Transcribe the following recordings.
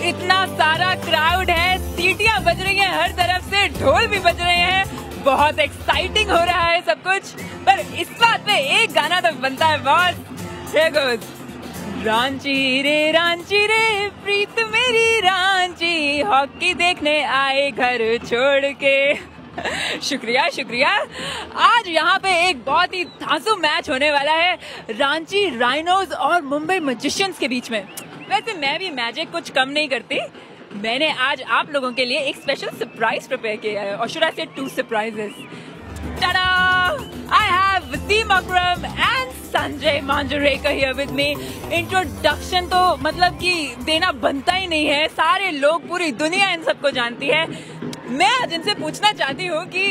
इतना सारा क्राउड है, सीटियां बज रही हैं हर तरफ से, ढोल भी बज रहे हैं, बहुत एक्साइटिंग हो रहा है सब कुछ। पर इस बात पे एक गाना तो बनता है बॉस। Here goes. रांची रे प्रीत मेरी रांची, हॉकी देखने आए घर छोड़ के। शुक्रिया शुक्रिया। आज यहाँ पे एक बहुत ही धांसू मैच होने वाला है रांची राइनोज और मुंबई मैजिशियंस के बीच में। वैसे मैं भी मैजिक कुछ कम नहीं करती, मैंने आज आप लोगों के लिए एक स्पेशल सरप्राइज प्रिपेयर किया है, और शुड आई से 2 surprises. Ta-da! I have Wasim Akram and Sanjay Manjrekar here with me. Introduction तो मतलब कि देना बनता ही नहीं है, सारे लोग, पूरी दुनिया इन सबको जानती है। मैं आज इनसे पूछना चाहती हूँ कि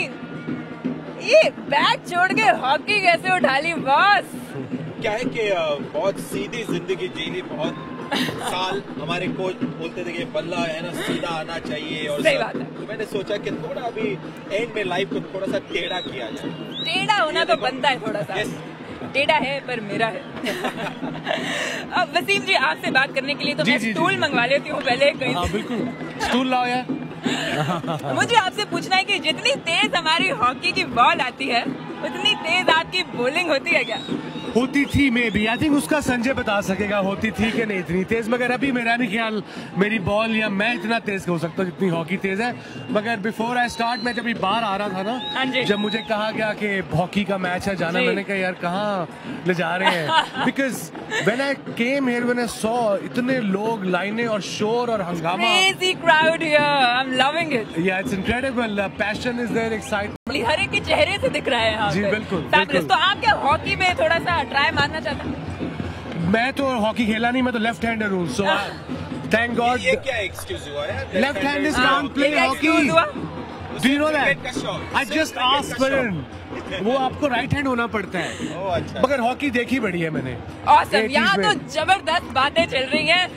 ये बैग छोड़ के हॉकी कैसे उठा ली बॉस? क्या है कि बहुत सीधी जिंदगी जी ली, बहुत साल हमारे कोच बोलते थे कि बल्ला है ना सीधा आना चाहिए, और सही बात है। तो मैंने सोचा कि थोड़ा अभी एंड में लाइफ को थोड़ा सा टेढ़ा किया जाए। टेढ़ा होना तो बनता है थोड़ा सा। टेढ़ा है पर मेरा है। अब वसीम जी आपसे बात करने के लिए तो मैं स्टूल मंगवा लेती हूँ पहले कहीं। हाँ, बिल्कुल स्टूल लाओ यार। मुझे आपसे पूछना है कि जितनी तेज हमारी हॉकी की बॉल आती है उतनी तेज आपकी बॉलिंग होती है क्या? होती थी मे बी, आई थिंक उसका संजय बता सकेगा होती थी कि नहीं इतनी तेज, मगर अभी मेरा नहीं ख्याल मेरी बॉल या मैं इतना तेज हो सकता हूँ जितनी हॉकी तेज है। मगर बिफोर आई स्टार्ट, मैं जब बाहर आ रहा था ना, जब मुझे कहा गया कि हॉकी का मैच है जाना, मैंने कहा यार कहाँ ले जा रहे हैं, because when I came here, when I saw इतने लोग, लाइनें और शोर और हंगामा, crazy crowd here, I'm loving it. Yeah, it's incredible. Passion is there, excitement. हर एक के चेहरे से दिख रहा है यहाँ जी पे। बिल्कुल, बिल्कुल। तो आप क्या हॉकी में थोड़ा सा ट्राई मारना चाहते हैं? मैं तो हॉकी खेला नहीं, मैं तो लेफ्ट हैंडर हूँ, सो थैंक गॉड। ये क्या एक्सक्यूज हुआ यार? Left handers can't play hockey. Do you know that? I just asked for, वो आपको राइट हैंड होना पड़ता है। अच्छा। मगर हॉकी देखी बड़ी है मैंने। ऑसम, यहाँ तो जबरदस्त बातें चल रही हैं।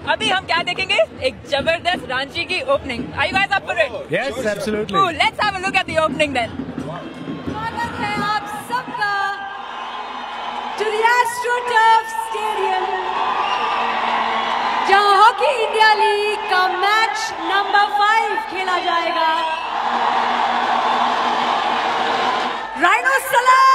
अभी हम क्या देखेंगे? एक जबरदस्त रांची की opening. Are you guys up for it? Yes, absolutely. Cool. Let's have a look at the opening then. स्वागत है आप सबका to the AstroTurf Stadium, जहां हॉकी इंडिया लीग का मैच नंबर 5 खेला जाएगा। राइनो सलाम।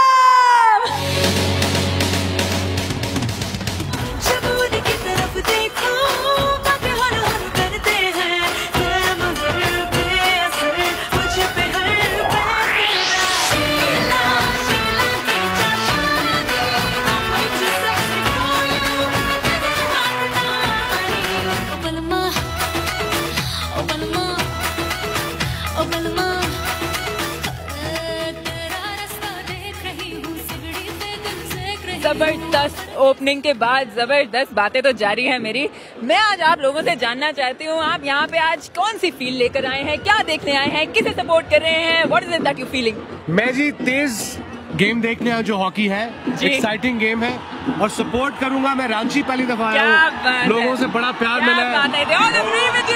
जबरदस्त ओपनिंग के बाद जबरदस्त बातें तो जारी है मेरी। मैं आज आप लोगों से जानना चाहती हूँ, आप यहाँ पे आज कौन सी फील लेकर आए हैं, क्या देखने आए हैं, किसे सपोर्ट कर रहे हैं? What is it that you feeling? मैं जी तेज गेम देखने आया, जो हॉकी है, एक्साइटिंग गेम है, और सपोर्ट करूंगा। मैं रांची पहली दफा आया हूँ, लोगों से बड़ा प्यार मिला है,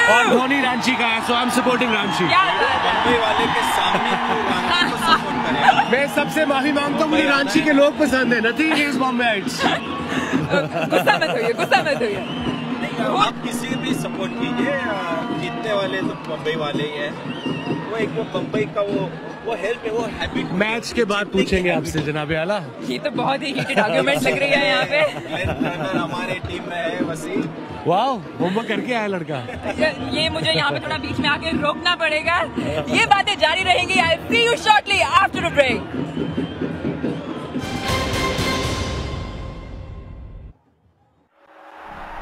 और धोनी रांची का है, so I am supporting Ranchi. Mumbai वाले के सामने रांची को सपोर्ट करें। मैं सबसे माफी मांगता हूँ, मुझे रांची के लोग पसंद है, नथिंग अगेंस्ट बॉम्बेइट्स। गुस्सा मत होइए, गुस्सा मत होइए। आप किसी भी सपोर्ट कीजिए, जीतने वाले तो मुंबई वाले ही है। वो एक वो मुंबई का वो हेल्प है, वो हैबिट। मैच के बाद पूछेंगे आपसे जनाब आला। ये तो बहुत ही हीटेड आर्गुमेंट लग रही है यहाँ पे। हमारे टीम में है वसीम। वाह, होमवर्क करके आया लड़का। ये मुझे यहाँ पे थोड़ा बीच में आके रोकना पड़ेगा। ये बातें जारी रहेंगी। I see you shortly after a break.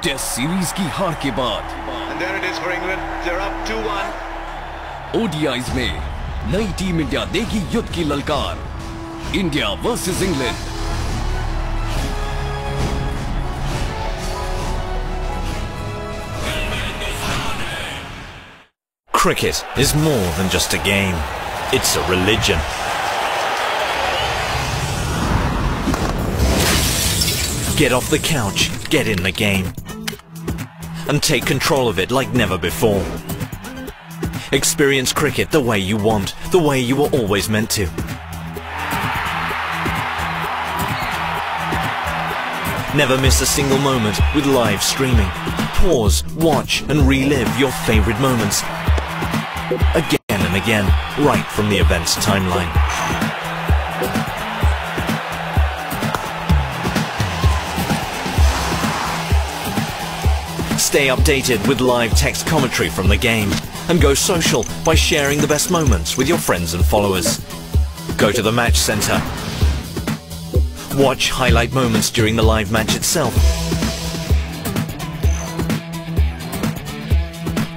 Test series की हार के बाद ओडीआईज में नई टीम इंडिया देगी युद्ध की ललकार, India versus England. Cricket is more than just a game. It's a religion. Get off the couch, get in the game, and take control of it like never before. Experience cricket the way you want, the way you were always meant to. Never miss a single moment with live streaming. Pause, watch and relive your favorite moments again and again, right from the event's timeline. Stay updated with live text commentary from the game and go social by sharing the best moments with your friends and followers. Go to the match center. Watch highlight moments during the live match itself.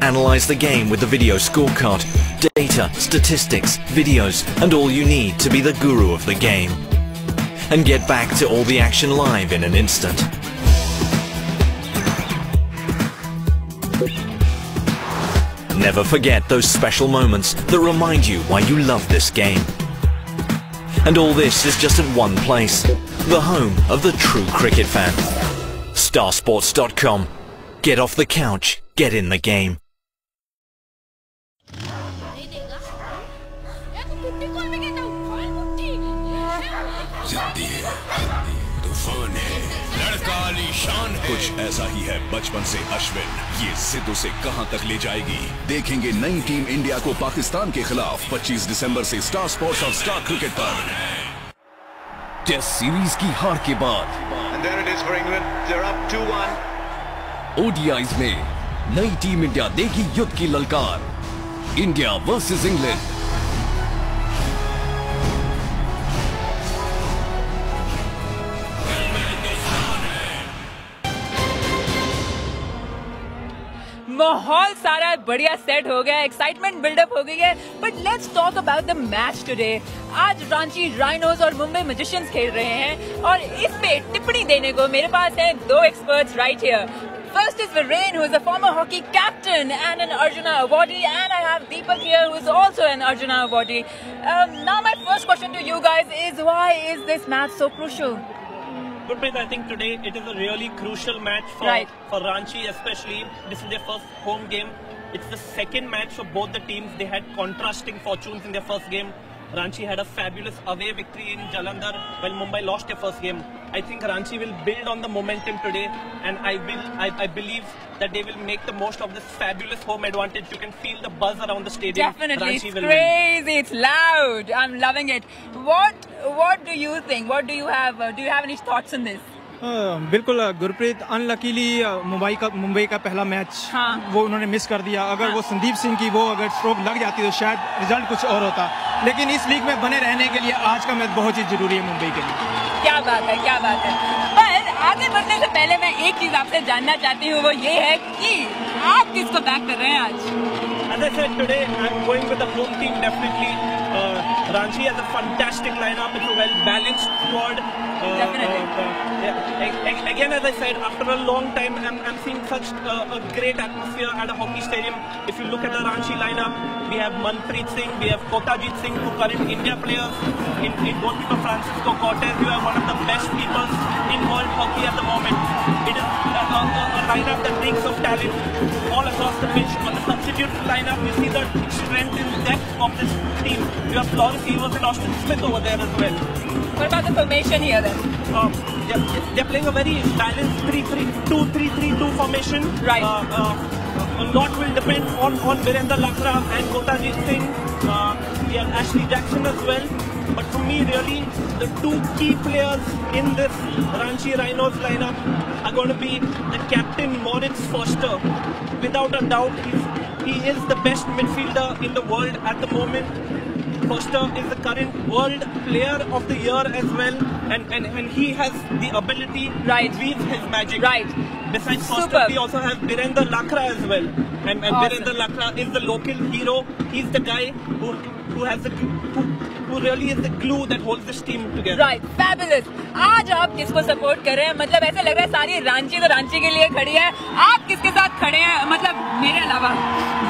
Analyze the game with the video scorecard, data, statistics, videos, and all you need to be the guru of the game. And get back to all the action live in an instant. Never forget those special moments that remind you why you love this game. And all this is just at one place, the home of the true cricket fan. Starsports.com. Get off the couch, get in the game. कुछ ऐसा ही है बचपन से अश्विन, ये जिद उसे कहां तक ले जाएगी। देखेंगे नई टीम इंडिया को पाकिस्तान के खिलाफ 25 दिसंबर से स्टार स्पोर्ट्स और स्टार क्रिकेट पर। टेस्ट सीरीज की हार के बाद ओडीआईज में नई टीम इंडिया देगी युद्ध की ललकार, इंडिया वर्सेस इंग्लैंड। माहौल सारा बढ़िया सेट हो गया, एक्साइटमेंट बिल्डअप हो गई है, but let's talk about the match today. आज रांची राइनोज और मुंबई मैजिशियंस खेल रहे हैं और इस पे टिप्पणी देने को मेरे पास हैं दो experts right here. First is Viren, who is a former hockey captain and an Arjuna awardee, and I have Deepak here, who is also an Arjuna awardee. Now my first question to you guys is, why is this match so crucial? Gurpreet, I think today it is a really crucial match for Ranchi, especially. This is their first home game. It's the second match for both the teams. They had contrasting fortunes in their first game. Ranchi had a fabulous away victory in Jalandhar while Mumbai lost their first game. I think Ranchi will build on the momentum today, and I believe that they will make the most of this fabulous home advantage. You can feel the buzz around the stadium. Definitely, Ranchi it's crazy, it's loud. I'm loving it. What do you think? What do you have? Do you have any thoughts on this? बिल्कुल Gurpreet, unluckily Mumbai का पहला match वो उन्होंने miss कर दिया। अगर वो संदीप सिंह की वो अगर स्ट्रोक लग जाती तो शायद रिजल्ट कुछ और होता, लेकिन इस लीग में बने रहने के लिए आज का मैच बहुत ही जरूरी है मुंबई के लिए। क्या बात है, क्या बात है। पर आगे बढ़ने से पहले मैं एक चीज आपसे जानना चाहती हूँ, वो ये है कि आप किसको बैक कर रहे हैं आज? As I said today, I'm going with the home team definitely. Ranchi has a fantastic lineup. It's a well-balanced squad. Again, as I said, after a long time, I'm seeing such a great atmosphere at a hockey stadium. If you look at the Ranchi lineup, we have Manpreet Singh, we have Kotajit Singh, two current India players. In goalkeeper Francisco Cortez, you have one of the best keepers in world hockey at the moment. It is a lineup that brings of talent all across the pitch. On the substitute lineup, you see the strength and depth of this team. You have Flores Evers and Austin Smith over there as well. What about the formation here then? They're playing a very balanced 3-3-2 formation. Right. A lot will depend on Virendra Lakra and Kotajit Singh. We have Ashley Jackson as well. But for me, really, the two key players in this Ranchi Rhinos lineup are going to be the captain, Moritz Foster. Without a doubt, he is the best midfielder in the world at the moment. Foster is the current world player of the year as well, and he has the ability to weave his magic. Right. Besides Foster, we also have Virendra Lakra as well, and awesome. Virendra Lakra is the local hero. He's the guy who really is the glue that holds this team together. Right, fabulous. आज आप किसको support कर रहे हैं? मतलब ऐसा लग रहा है सारी रांची तो रांची के लिए खड़ी है। आप किसके साथ खड़े हैं? मतलब मेरे अलावा।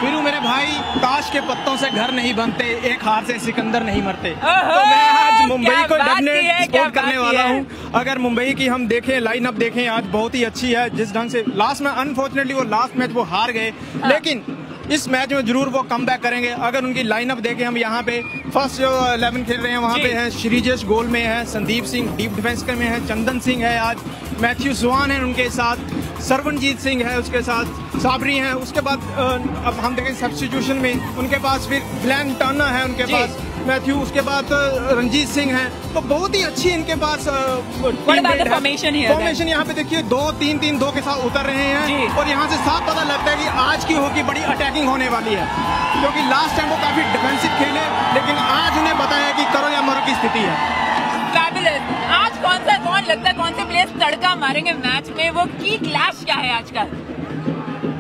वीरू मेरे भाई, ताश के पत्तों से घर नहीं बनते, एक हार से सिकंदर नहीं मरते। तो मैं आज मुंबई को डेफिनेटली सपोर्ट करने वाला हूँ। अगर मुंबई की हम देखें, लाइनअप देखें, आज बहुत ही अच्छी है। जिस ढंग से लास्ट में अनफॉर्चुनेटली वो लास्ट मैच वो हार गए, लेकिन इस मैच में जरूर वो कम बैक करेंगे। अगर उनकी लाइनअप देखें हम यहाँ पे फर्स्ट जो 11 खेल रहे हैं वहाँ पे है श्रीजेश गोल में है, संदीप सिंह डीप डिफेंस में है, चंदन सिंह है, आज मैथ्यू स्वान है उनके साथ, सरवनजीत सिंह है, उसके साथ साबरी हैं, उसके बाद अब हम देखें सब्स्टिट्यूशन में उनके पास फिर ग्लेन टर्नर है, उनके पास मैथ्यू, उसके बाद रंजीत सिंह हैं। तो बहुत ही अच्छी इनके पास फॉर्मेशन यहाँ पे देखिए 2-3-3-2 के साथ उतर रहे हैं और यहाँ से साफ पता लगता है कि आज की हॉकी बड़ी अटैकिंग होने वाली है, क्योंकि लास्ट टाइम वो काफी डिफेंसिव खेले, लेकिन आज उन्हें बताया कि करो या मरो की स्थिति है। आज कौन लगता है कौन से प्लेयर्स तड़का मारेंगे मैच में? वो की क्लैश क्या है आज का?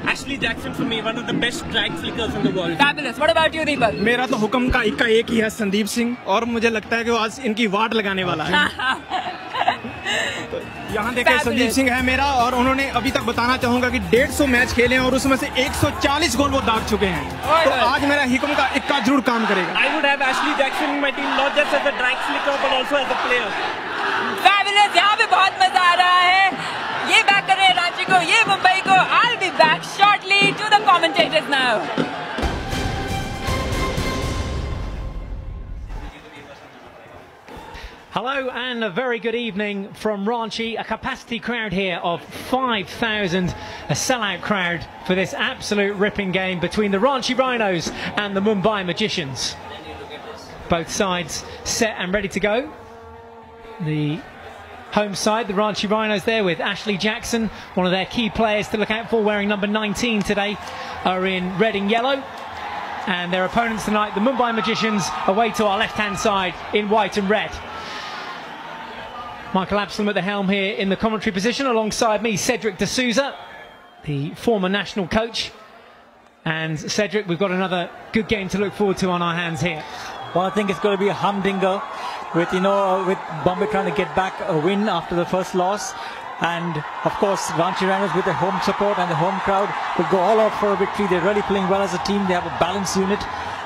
Ashley Jackson for me, one of the best drag flickers in the world. Fabulous. What about you, Deepak? मेरा तो हुक्म का इक्का एक ही है, संदीप सिंह, और मुझे लगता है कि वो आज इनकी वाट लगाने वाला है। यहाँ देखें संदीप सिंह है मेरा, और उन्होंने अभी तक बताना चाहूंगा कि 150 मैच खेले हैं और उसमें से 140 गोल वो दाग चुके हैं। तो आज मेरा हुक्म का इक्का जरूर काम करेगा। I would have Ashley Jackson in my team, not just as a drag flicker but also as a player. Fabulous. यहाँ पे बहुत मजा आ रहा है। ये बैक कर रहे हैं रांची को, ये मुंबई को। I'll be back shortly to the commentators now. Hello and a very good evening from Ranchi. A capacity crowd here of 5,000, a sellout crowd for this absolute ripping game between the Ranchi Rhinos and the Mumbai Magicians. Both sides set and ready to go. The home side, the Ranchi Rhinos there with Ashley Jackson, one of their key players to look out for, wearing number 19 today, are in red and yellow. And their opponents tonight, the Mumbai Magicians, away to our left-hand side in white and red. Michael Absalom at the helm here in the commentary position, alongside me, Cedric D'Souza, the former national coach. And Cedric, we've got another good game to look forward to on our hands here. Well, I think it's going to be a humdinger with, with Bombay trying to get back a win after the first loss. And, of course, Ranchi Rhinos with the home support and the home crowd will go all out for a victory. They're really playing well as a team. They have a balanced unit.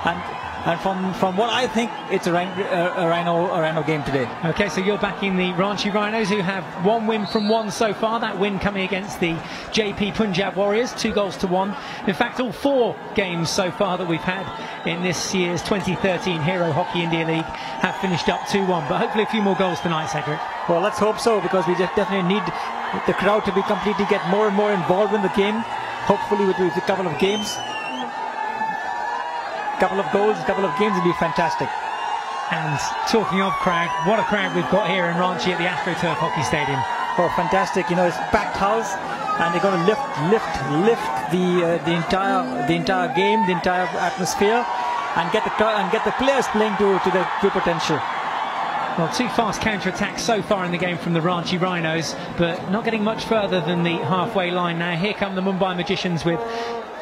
And from what I think, it's a Rhino game today. Okay, so you're backing the Ranchi Rhinos, who have one win from one so far. That win coming against the JP Punjab Warriors, 2-1. In fact, all 4 games so far that we've had in this year's 2013 Hero Hockey India League have finished up 2-1. But hopefully a few more goals tonight, Cedric. Well, let's hope so, because we just definitely need the crowd to be completely get more and more involved in the game. Hopefully with a couple of games. Couple of goals, a couple of games would be fantastic. And talking of crowd, what a crowd we've got here in Ranchi at the AstroTurf Hockey Stadium. Oh, fantastic! It's packed house, and they're going to lift the entire game, the entire atmosphere, and get the players playing to their true potential. Well, 2 fast counter-attacks so far in the game from the Ranchi Rhinos, but not getting much further than the halfway line now. Here come the Mumbai Magicians with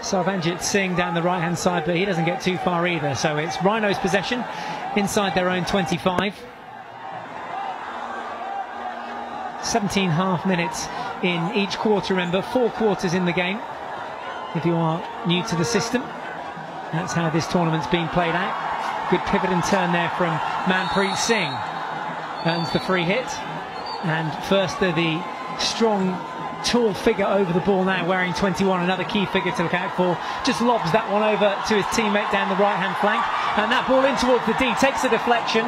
Sarvanjit Singh down the right-hand side, but he doesn't get too far either. So it's Rhinos' possession inside their own 25. 17.5 minutes in each quarter, remember. 4 quarters in the game, if you are new to the system. That's how this tournament's been played out. Good pivot and turn there from Manpreet Singh. Earns the free hit. And first the strong, tall figure over the ball now, wearing 21, another key figure to look out for. Just lobs that one over to his teammate down the right-hand flank. And that ball in towards the D, takes a deflection.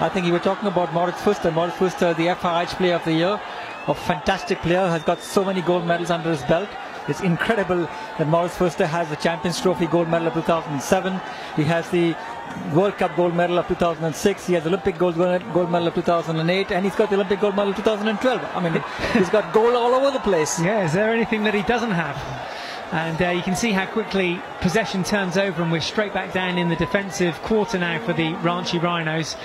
I think you were talking about Moritz Fuster. Moritz Fuster, the FIH Player of the Year. A fantastic player, has got so many gold medals under his belt. It's incredible that Moritz Fuster has the Champions Trophy gold medal of 2007. He has the World Cup gold medal of 2006. He has the Olympic gold medal of 2008, and he's got the Olympic gold medal of 2012. I mean, he's got gold all over the place. Yeah, is there anything that he doesn't have? And you can see how quickly possession turns over, and we're straight back down in the defensive quarter now for the Ranchi Rhinos.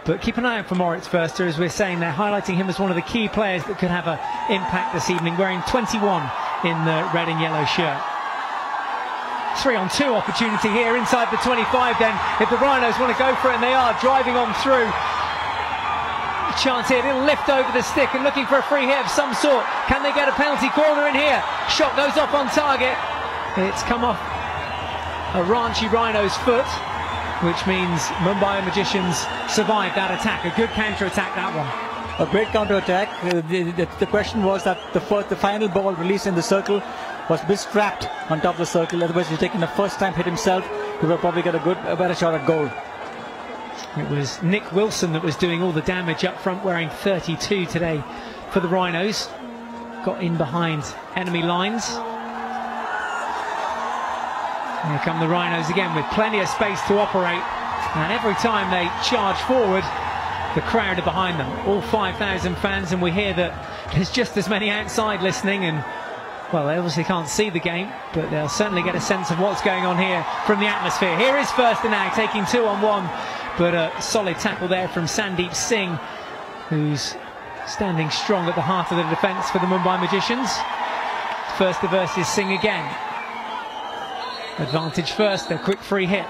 But keep an eye out for Moritz Fuster, as we're saying. They're highlighting him as one of the key players that could have an impact this evening, wearing 21 in the red and yellow shirt. 3-on-2 opportunity here inside the 25 then, if the Rhinos want to go for it, and they are driving on through. Chance here, a little lift over the stick and looking for a free hit of some sort. Can they get a penalty corner in here? Shot goes off on target. It's come off a Ranchi Rhinos foot, which means Mumbai Magicians survived that attack. A good counter-attack, that one. A great counter-attack. The question was that the final ball released in the circle was mistrapped on top of the circle. Otherwise, he's taking the first time hit himself, he will probably get a better shot at goal. It was Nick Wilson that was doing all the damage up front, wearing 32 today for the Rhinos. Got in behind enemy lines. Here come the Rhinos again with plenty of space to operate, and every time they charge forward, the crowd are behind them, all 5,000 fans, and we hear that there's just as many outside listening, and well, they obviously can't see the game, but they'll certainly get a sense of what's going on here from the atmosphere. Here is Firster now taking 2-on-1, but a solid tackle there from Sandeep Singh, who's standing strong at the heart of the defence for the Mumbai Magicians. Firster versus Singh again. Advantage Firster, quick free hit.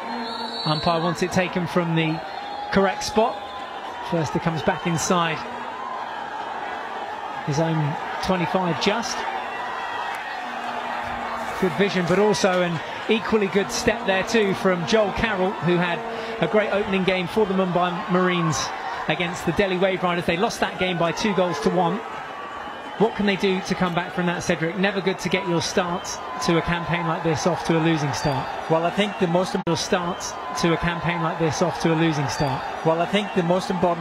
Umpire wants it taken from the correct spot. Firster comes back inside his own 25 just. Good vision, but also an equally good step there too from Joel Carroll, who had a great opening game for the Mumbai Marines against the Delhi Wave Riders. They lost that game by 2-1. What can they do to come back from that, Cedric? Never good to get your start to a campaign like this off to a losing start. Well, I think the most important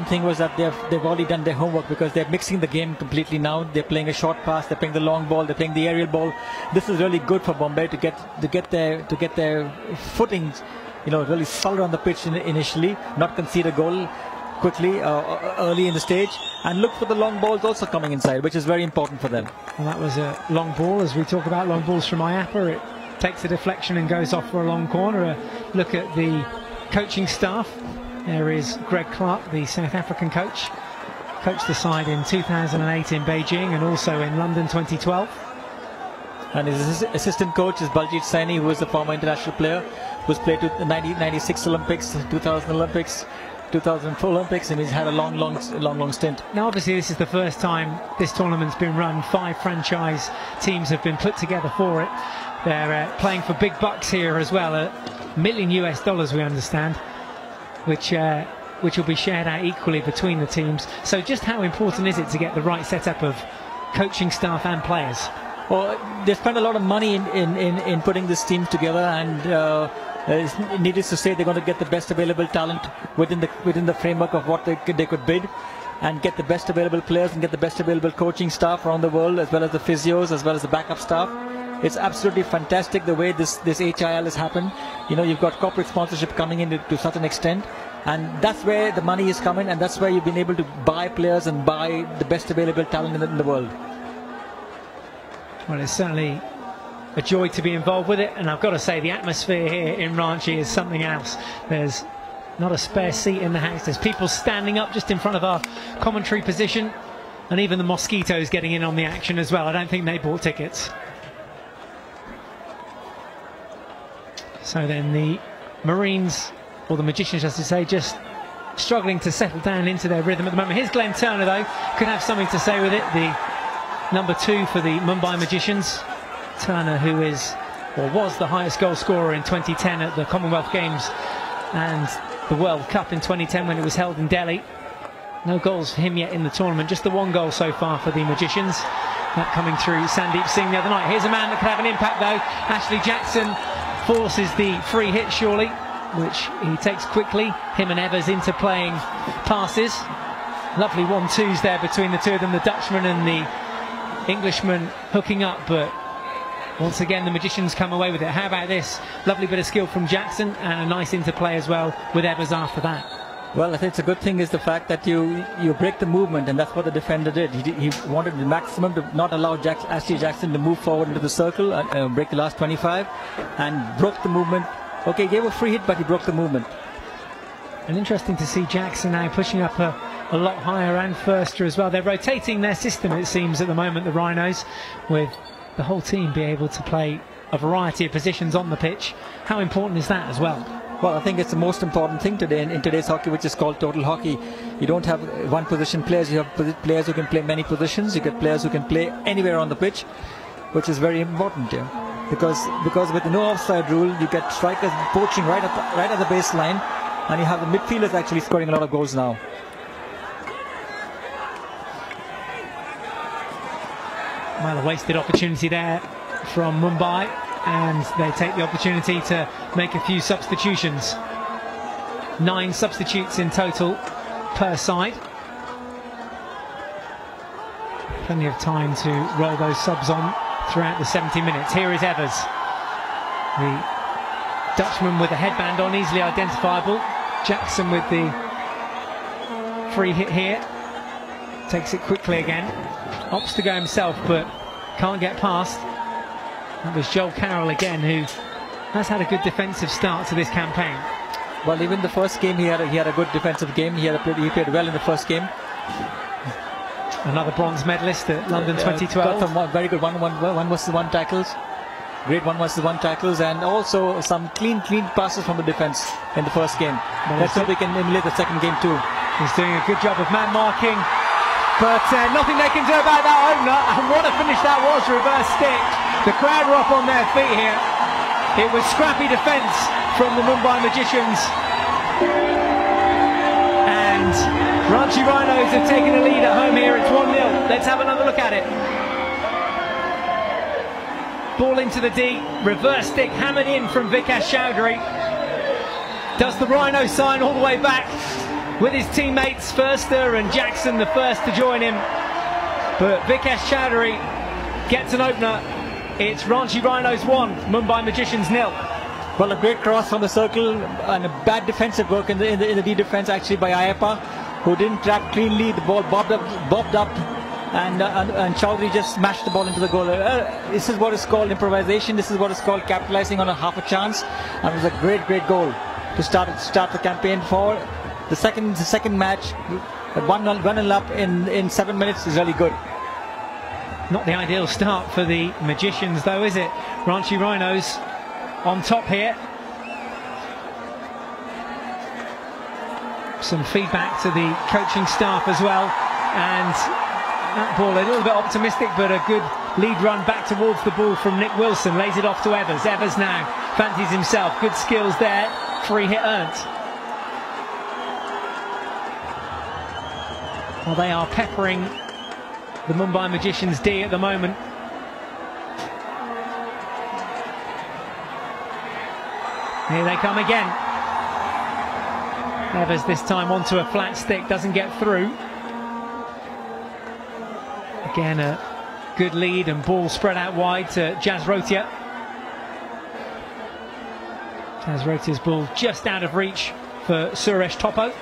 thing was that they've already done their homework, because they're mixing the game completely now. They're playing a short pass, they're playing the long ball, they're playing the aerial ball. This is really good for Bombay to get their footings, really solid on the pitch initially, not concede a goal quickly early in the stage, and look for the long balls also coming inside, which is very important for them. Well, that was a long ball, as we talk about long balls from IAPA. It takes a deflection and goes off for a long corner. A look at the coaching staff. There is Greg Clark, the South African coach. Coached the side in 2008 in Beijing and also in London 2012. And his assistant coach is Baljit Saini, who is a former international player, who's played to the 1996 Olympics, 2000 Olympics, 2004 Olympics, and he's had a long stint. Now obviously this is the first time this tournament's been run. 5 franchise teams have been put together for it. They're playing for big bucks here as well, $1 million we understand, which will be shared out equally between the teams. So just how important is it to get the right setup of coaching staff and players? Well, they spent a lot of money in putting this team together, and needless to say, they're going to get the best available talent within the framework of what they could bid, and get the best available players and get the best available coaching staff around the world, as well as the physios, as well as the backup staff. It's absolutely fantastic the way this HIL has happened. You've got corporate sponsorship coming in to such an extent, and that's where the money is coming, and that's where you've been able to buy players and buy the best available talent in the world. Well, it's certainly a joy to be involved with it, and I've got to say the atmosphere here in Ranchi is something else. There's not a spare seat in the house. There's people standing up just in front of our commentary position, and even the Mosquitoes getting in on the action as well. I don't think they bought tickets. So then the Marines, or the Magicians as to say, just struggling to settle down into their rhythm at the moment. Here's Glenn Turner though, could have something to say with it, the number 2 for the Mumbai Magicians. Turner, who is, or was, the highest goal scorer in 2010 at the Commonwealth Games and the World Cup in 2010 when it was held in Delhi. No goals for him yet in the tournament, just the 1 goal so far for the Magicians. That coming through Sandeep Singh the other night. Here's a man that could have an impact though. Ashley Jackson forces the free hit surely, which he takes quickly. Him and Evers into playing passes. Lovely 1-2s there between the two of them, the Dutchman and the Englishman hooking up, but once again the Magicians come away with it. How about this? Lovely bit of skill from Jackson and a nice interplay as well with Evers after that. Well, I think it's a good thing is the fact that you break the movement, and that's what the defender did. He wanted the maximum to not allow Ashley Jackson to move forward into the circle and break the last 25, and broke the movement. Okay, he gave a free hit, but he broke the movement. And interesting to see Jackson now pushing up a lot higher, and Firster as well. They're rotating their system, it seems, at the moment, the Rhinos, with the whole team be able to play a variety of positions on the pitch. How important is that as well? Well, I think it's the most important thing today in today's hockey, which is called total hockey. You don't have one position players, you have players who can play many positions, you get players who can play anywhere on the pitch, which is very important here. Because with the no offside rule, you get strikers poaching right at the baseline, and you have the midfielders actually scoring a lot of goals now. Well, a wasted opportunity there from Mumbai, and they take the opportunity to make a few substitutions. 9 substitutes in total per side. Plenty of time to roll those subs on throughout the 70 minutes. Here is Evers, the Dutchman with the headband on, easily identifiable. Jackson with the free hit here, takes it quickly again, opts to go himself but can't get past. That was Joel Carroll again, who has had a good defensive start to this campaign. Well, even the first game he had a good defensive game. He played well in the first game. Another bronze medalist at London 2012. Got some very good 1-1 tackles. Great 1-1 tackles, and also some clean passes from the defense in the first game. Let's hope we can emulate the second game too. He's doing a good job of man marking, but nothing they can do about that opener. And what a finish that was, reverse stick. The crowd were up on their feet here. It was scrappy defence from the Mumbai Magicians. And Ranchi Rhinos have taken a lead at home here. It's 1-0. Let's have another look at it. Ball into the D. Reverse stick hammered in from Vikash Chowdhury. Does the Rhino sign all the way back with his teammates Forster and Jackson, the first to join him. But Vikash Chowdhury gets an opener. It's Ranchi Rhinos 1, Mumbai Magicians 0. Well, a great cross from the circle and a bad defensive work in the D defense actually by Ayappa, who didn't trap cleanly. The ball bobbed up, and Chowdhury just smashed the ball into the goal. This is what is called improvisation. This is what is called capitalizing on a half a chance. And it was a great goal to start the campaign for the second match. 1-0 up in 7 minutes is really good. Not the ideal start for the Magicians though, is it? Ranchi Rhinos on top here. Some feedback to the coaching staff as well, and that ball a little bit optimistic, but a good lead run back towards the ball from Nick Wilson. Lays it off to Evers. Evers now fancies himself. Good skills there. Free hit earned. Well, they are peppering the Mumbai Magicians D at the moment. Here they come again. Evers this time onto a flat stick, doesn't get through. Again, a good lead and ball spread out wide to Jazz Rotia. Jazz Rotia's ball just out of reach for Suresh Topo.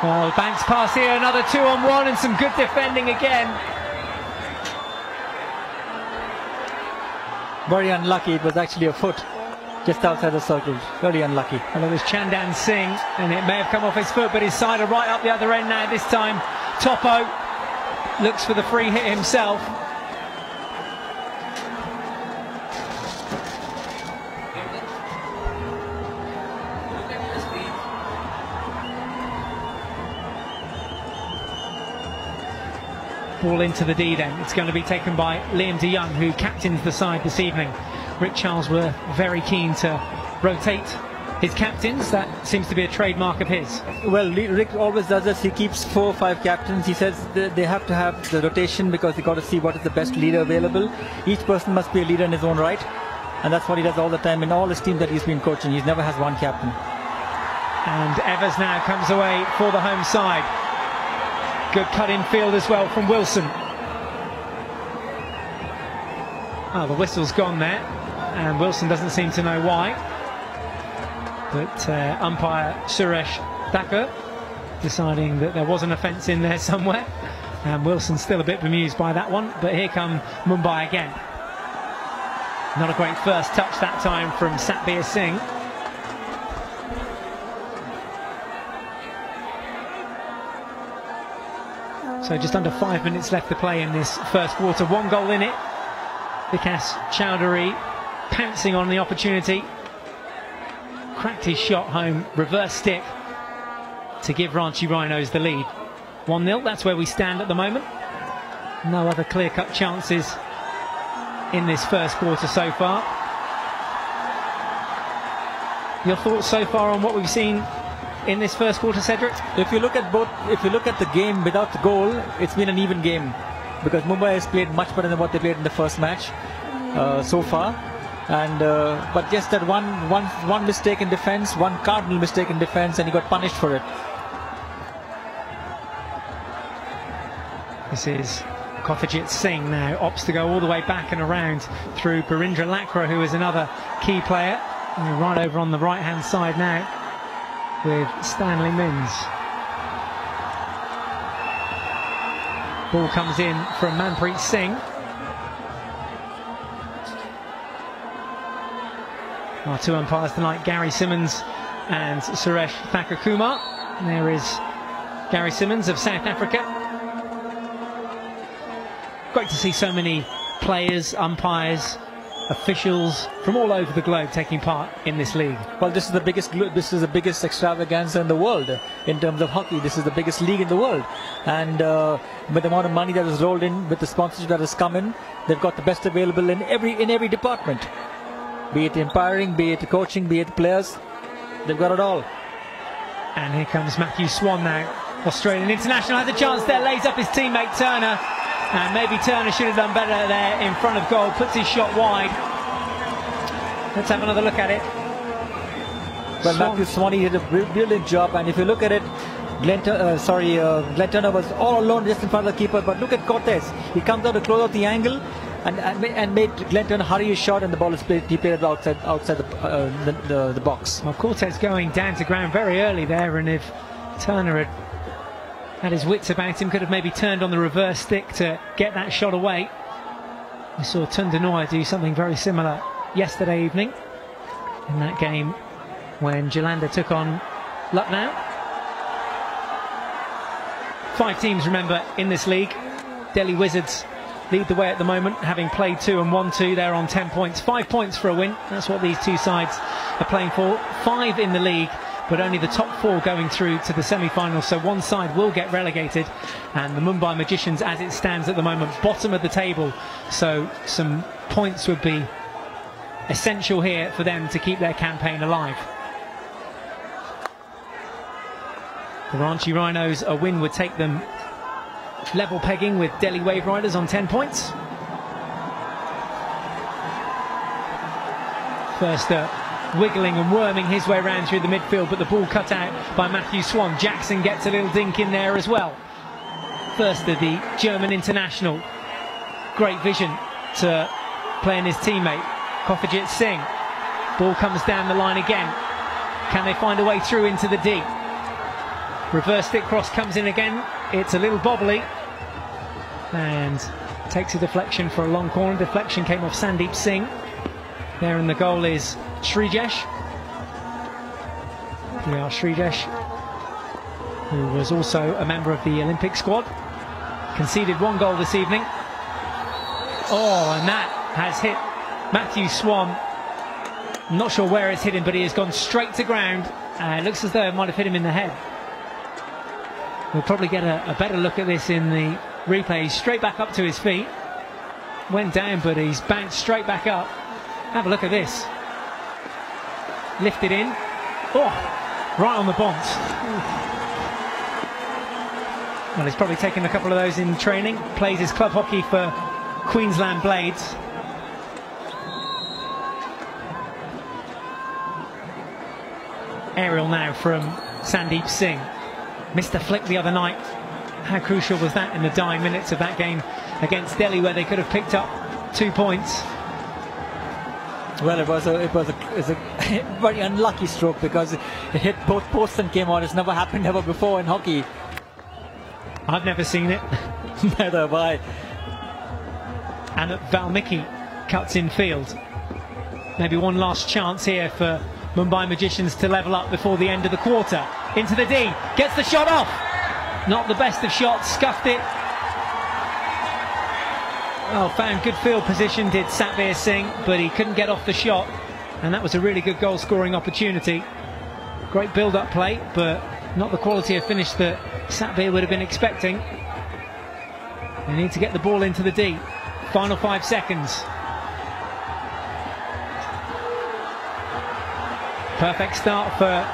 Well, Banks pass here, another 2-on-1 and some good defending again. Very unlucky, it was actually a foot just outside the circle. Very unlucky. Well, it was Chandan Singh, and it may have come off his foot, but his side are right up the other end now. This time, Topo looks for the free hit himself. Ball into the D then. It's going to be taken by Liam de Jong, who captains the side this evening. Rick Charlesworth very keen to rotate his captains. That seems to be a trademark of his. Well, Rick always does this. He keeps 4 or 5 captains. He says they have to have the rotation because they got to see what is the best leader available. Each person must be a leader in his own right, and that's what he does all the time in all his teams that he's been coaching. He never has one captain. And Evers now comes away for the home side. Good cut in field as well from Wilson. Oh, the whistle's gone there, and Wilson doesn't seem to know why. But umpire Suresh Thakur deciding that there was an offence in there somewhere, and Wilson's still a bit bemused by that one. But here come Mumbai again. Not a great first touch that time from Satbir Singh. So just under 5 minutes left to play in this first quarter. 1 goal in it. Vikash Chowdhury pouncing on the opportunity. Cracked his shot home. Reverse stick to give Ranchi Rhinos the lead. 1-0, that's where we stand at the moment. No other clear-cut chances in this first quarter so far. Your thoughts so far on what we've seen in this first quarter, Cedric? If you look at the game without the goal, it's been an even game because Mumbai has played much better than what they played in the first match so far. And but just that one mistake in defense, one cardinal mistake in defense, and he got punished for it. This is Kofajit Singh now opts to go all the way back and around through Barindra Lakra, who is another key player. And right over on the right hand side now with Stanley Mins. Ball comes in from Manpreet Singh. Our two umpires tonight, Gary Simmons and Suresh Thakkerkumar. And there is Gary Simmons of South Africa. Great to see so many players, umpires, officials from all over the globe taking part in this league. Well, this is the biggest extravaganza in the world in terms of hockey. This is the biggest league in the world, and with the amount of money that is rolled in, with the sponsorship that has come in, they've got the best available in every department. Be it umpiring, be it coaching, be it players, they've got it all. And here comes Matthew Swan now. Australian international has a chance there, lays up his teammate Turner. And maybe Turner should have done better there in front of goal, puts his shot wide. Let's have another look at it. Well, Matthew Swanee did a brilliant job, and if you look at it, Glenn Turner was all alone just in front of the keeper, but look at Cortez. He comes out to close out the angle and made Glenn Turner hurry his shot, and the ball is played outside the box. Well, Cortez going down to ground very early there, and if Turner had his wits about him, could have maybe turned on the reverse stick to get that shot away. We saw Tundanoy do something very similar yesterday evening in that game when Jalandhar took on Lucknow. 5 teams, remember, in this league. Delhi Wizards lead the way at the moment, having played 2 and won 2. They're on 10 points. 5 points for a win. That's what these two sides are playing for. 5 in the league, but only the top 4 going through to the semi-finals, so one side will get relegated, and the Mumbai Magicians, as it stands at the moment, bottom of the table, so some points would be essential here for them to keep their campaign alive. The Ranchi Rhinos, a win would take them level pegging with Delhi Wave Riders on 10 points. First wiggling and worming his way around through the midfield, but the ball cut out by Matthew Swan. Jackson gets a little dink in there as well. First of the German international. Great vision to playing his teammate, Kofajit Singh. Ball comes down the line again. Can they find a way through into the D? Reverse stick cross comes in again. It's a little bobbly and takes a deflection for a long corner. Deflection came off Sandeep Singh. There in the goal is Srijesh. Srijesh, who was also a member of the Olympic squad, conceded 1 goal this evening. Oh, and that has hit Matthew Swan. I'm not sure where it's hit him, but he has gone straight to ground. It looks as though it might have hit him in the head. We'll probably get a better look at this in the replay. He's straight back up to his feet. Went down, but he's bounced straight back up. Have a look at this. Lifted in. Oh, right on the bonds. Well, he's probably taken a couple of those in training. Plays his club hockey for Queensland Blades. Aerial now from Sandeep Singh. Missed a flick the other night. How crucial was that in the dying minutes of that game against Delhi, where they could have picked up 2 points? Well, it was a very unlucky stroke because it hit both posts and came on. It's never happened ever before in hockey. I've never seen it. Neither have I. And Valmiki cuts in field. Maybe one last chance here for Mumbai Magicians to level up before the end of the quarter. Into the D, gets the shot off. Not the best of shots, scuffed it. Well, found good field position, did Satveer Singh, but he couldn't get off the shot. And that was a really good goal scoring opportunity. Great build-up play, but not the quality of finish that Satveer would have been expecting. They need to get the ball into the D. Final 5 seconds. Perfect start for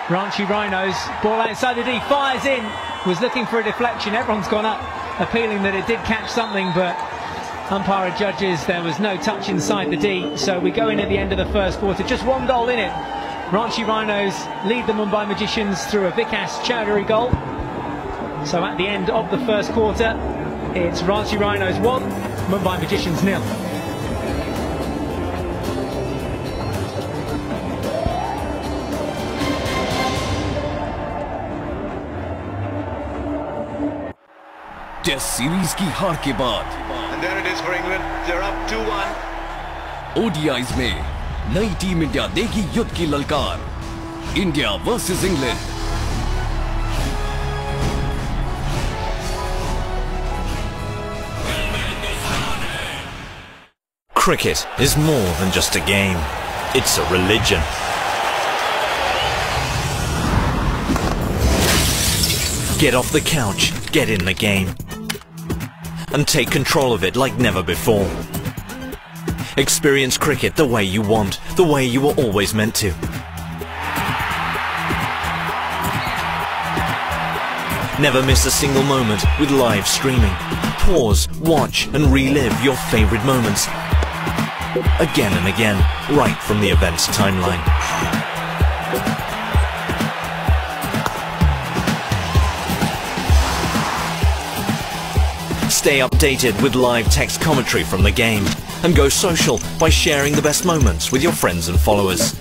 Ranchi Rhinos. Ball outside the D, fires in, was looking for a deflection. Everyone's gone up appealing that it did catch something, but umpire judges there was no touch inside the D. So we go in at the end of the first quarter, just 1 goal in it. Ranchi Rhinos lead the Mumbai Magicians through a Vikas Chowdhury goal. So at the end of the first quarter, it's Ranchi Rhinos 1, Mumbai Magicians 0. Test series की हार के बाद ODIs में नई team India देगी युद्ध की ललकार, India versus England. Cricket is more than just a game. It's a religion. Get off the couch, get in the game, and take control of it like never before. Experience cricket the way you want, the way you were always meant to. Never miss a single moment with live streaming. Pause, watch and relive your favorite moments again and again, right from the event's timeline. Stay updated with live text commentary from the game, and go social by sharing the best moments with your friends and followers.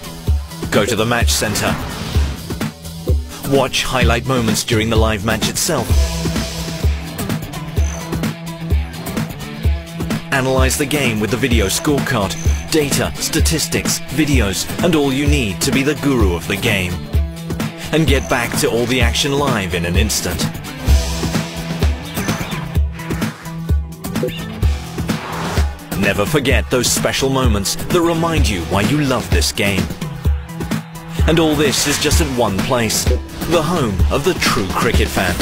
Go to the match center. Watch highlight moments during the live match itself. Analyze the game with the video scorecard, data, statistics, videos, and all you need to be the guru of the game. And get back to all the action live in an instant. Never forget those special moments that remind you why you love this game. And all this is just at one place, the home of the true cricket fan.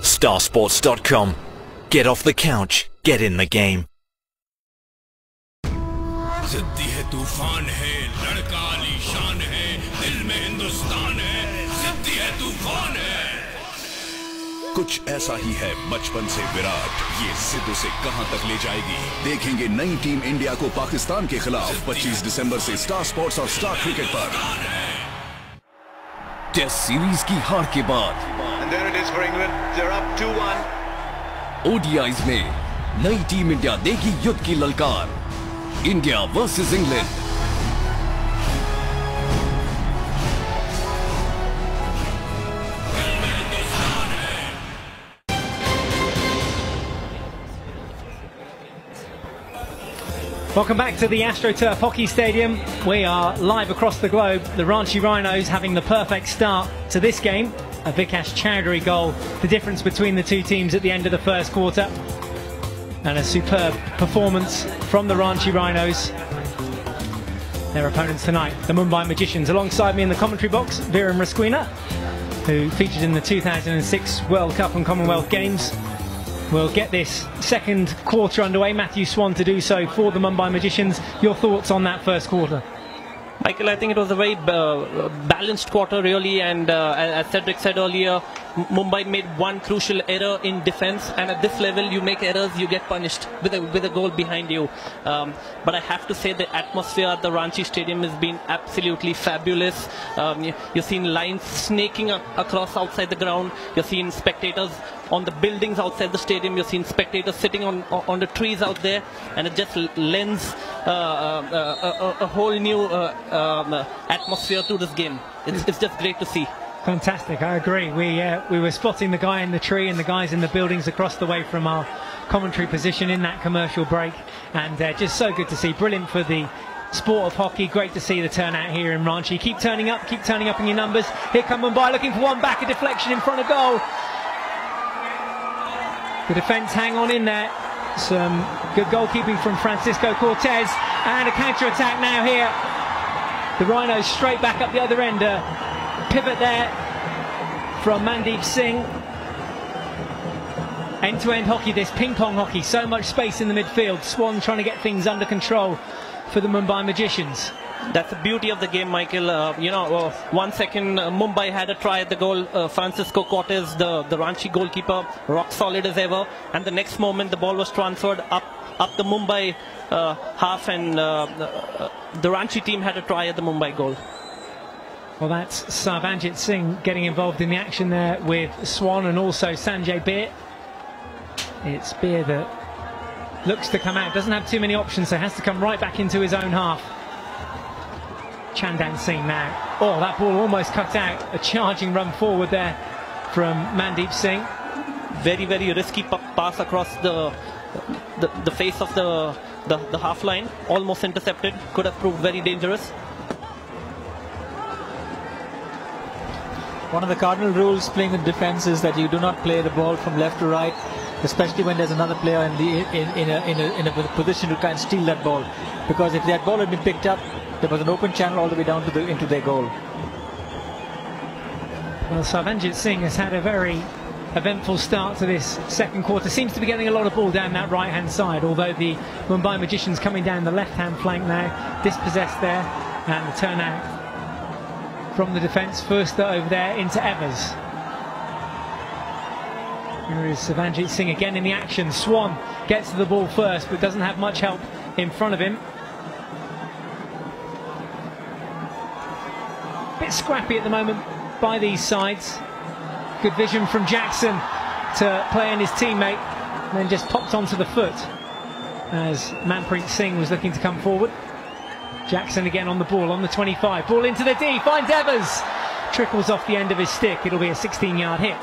Starsports.com. Get off the couch, get in the game. जिद्दी है तूफान है, लड़का आलीशान है, दिल में हिंदुस्तान है, जिद्दी है तूफान है। कुछ ऐसा ही है बचपन से विराट, ये जिद उसे कहां तक ले जाएगी। देखेंगे नई टीम इंडिया को पाकिस्तान के खिलाफ 25 दिसंबर से स्टार स्पोर्ट्स और स्टार क्रिकेट पर। टेस्ट सीरीज की हार के बाद ओडीआईज में नई टीम इंडिया देगी युद्ध की ललकार, India versus England. Welcome back to the AstroTurf Hockey Stadium. We are live across the globe. The Ranchi Rhinos having the perfect start to this game. A Vikas Chowdhury goal, the difference between the two teams at the end of the first quarter. And a superb performance from the Ranchi Rhinos. Their opponents tonight, the Mumbai Magicians. Alongside me in the commentary box, Viren Rasquina, who featured in the 2006 World Cup and Commonwealth Games. We'll get this second quarter underway. Matthew Swan to do so for the Mumbai Magicians. Your thoughts on that first quarter? Michael, I think it was a very balanced quarter really, and as Cedric said earlier, Mumbai made one crucial error in defense, and at this level you make errors, you get punished with a goal behind you. But I have to say the atmosphere at the Ranchi Stadium has been absolutely fabulous. You've seen lines snaking across outside the ground, you've seen spectators on the buildings outside the stadium, you've seen spectators sitting on the trees out there, and it just lends a whole new atmosphere to this game. It's just great to see. Fantastic, I agree. We were spotting the guy in the tree and the guys in the buildings across the way from our commentary position in that commercial break, and just so good to see. Brilliant for the sport of hockey. Great to see the turnout here in Ranchi. Keep turning up in your numbers. Here come Mumbai looking for one back, a deflection in front of goal. The defence hang on in there. Some good goalkeeping from Francisco Cortez, and a counter-attack now here. The Rhinos straight back up the other end. Pivot there from Mandeep Singh. End-to-end hockey, this ping-pong hockey. So much space in the midfield. Swan trying to get things under control for the Mumbai Magicians. That's the beauty of the game, Michael. 1 second, Mumbai had a try at the goal. Francisco Cortez, the Ranchi goalkeeper, rock solid as ever. And the next moment, the ball was transferred up the Mumbai half, and the Ranchi team had a try at the Mumbai goal. Well, that's Sarvanjit Singh getting involved in the action there with Swan and also Sanjay Beer. It's Beer that looks to come out, doesn't have too many options, so has to come right back into his own half. Chandan Singh now. Oh, that ball almost cut out. A charging run forward there from Mandeep Singh. Very, very risky pass across the face of the half line. Almost intercepted. Could have proved very dangerous. One of the cardinal rules playing in defense is that you do not play the ball from left to right, especially when there's another player in a position to try and steal that ball. Because if that ball had been picked up, there was an open channel all the way down to into their goal. Well, Sarvanjit Singh has had a very eventful start to this second quarter. Seems to be getting a lot of ball down that right-hand side, although the Mumbai Magicians coming down the left-hand flank now, dispossessed there, and the turnout from the defence. First over there into Evers. Here is Sarvanjit Singh again in the action. Swan gets to the ball first, but doesn't have much help in front of him. Bit scrappy at the moment by these sides. Good vision from Jackson to play on his teammate, and then just popped onto the foot as Manpreet Singh was looking to come forward. Jackson again on the ball, on the 25. Ball into the D, finds Evers. Trickles off the end of his stick. It'll be a 16-yard hit.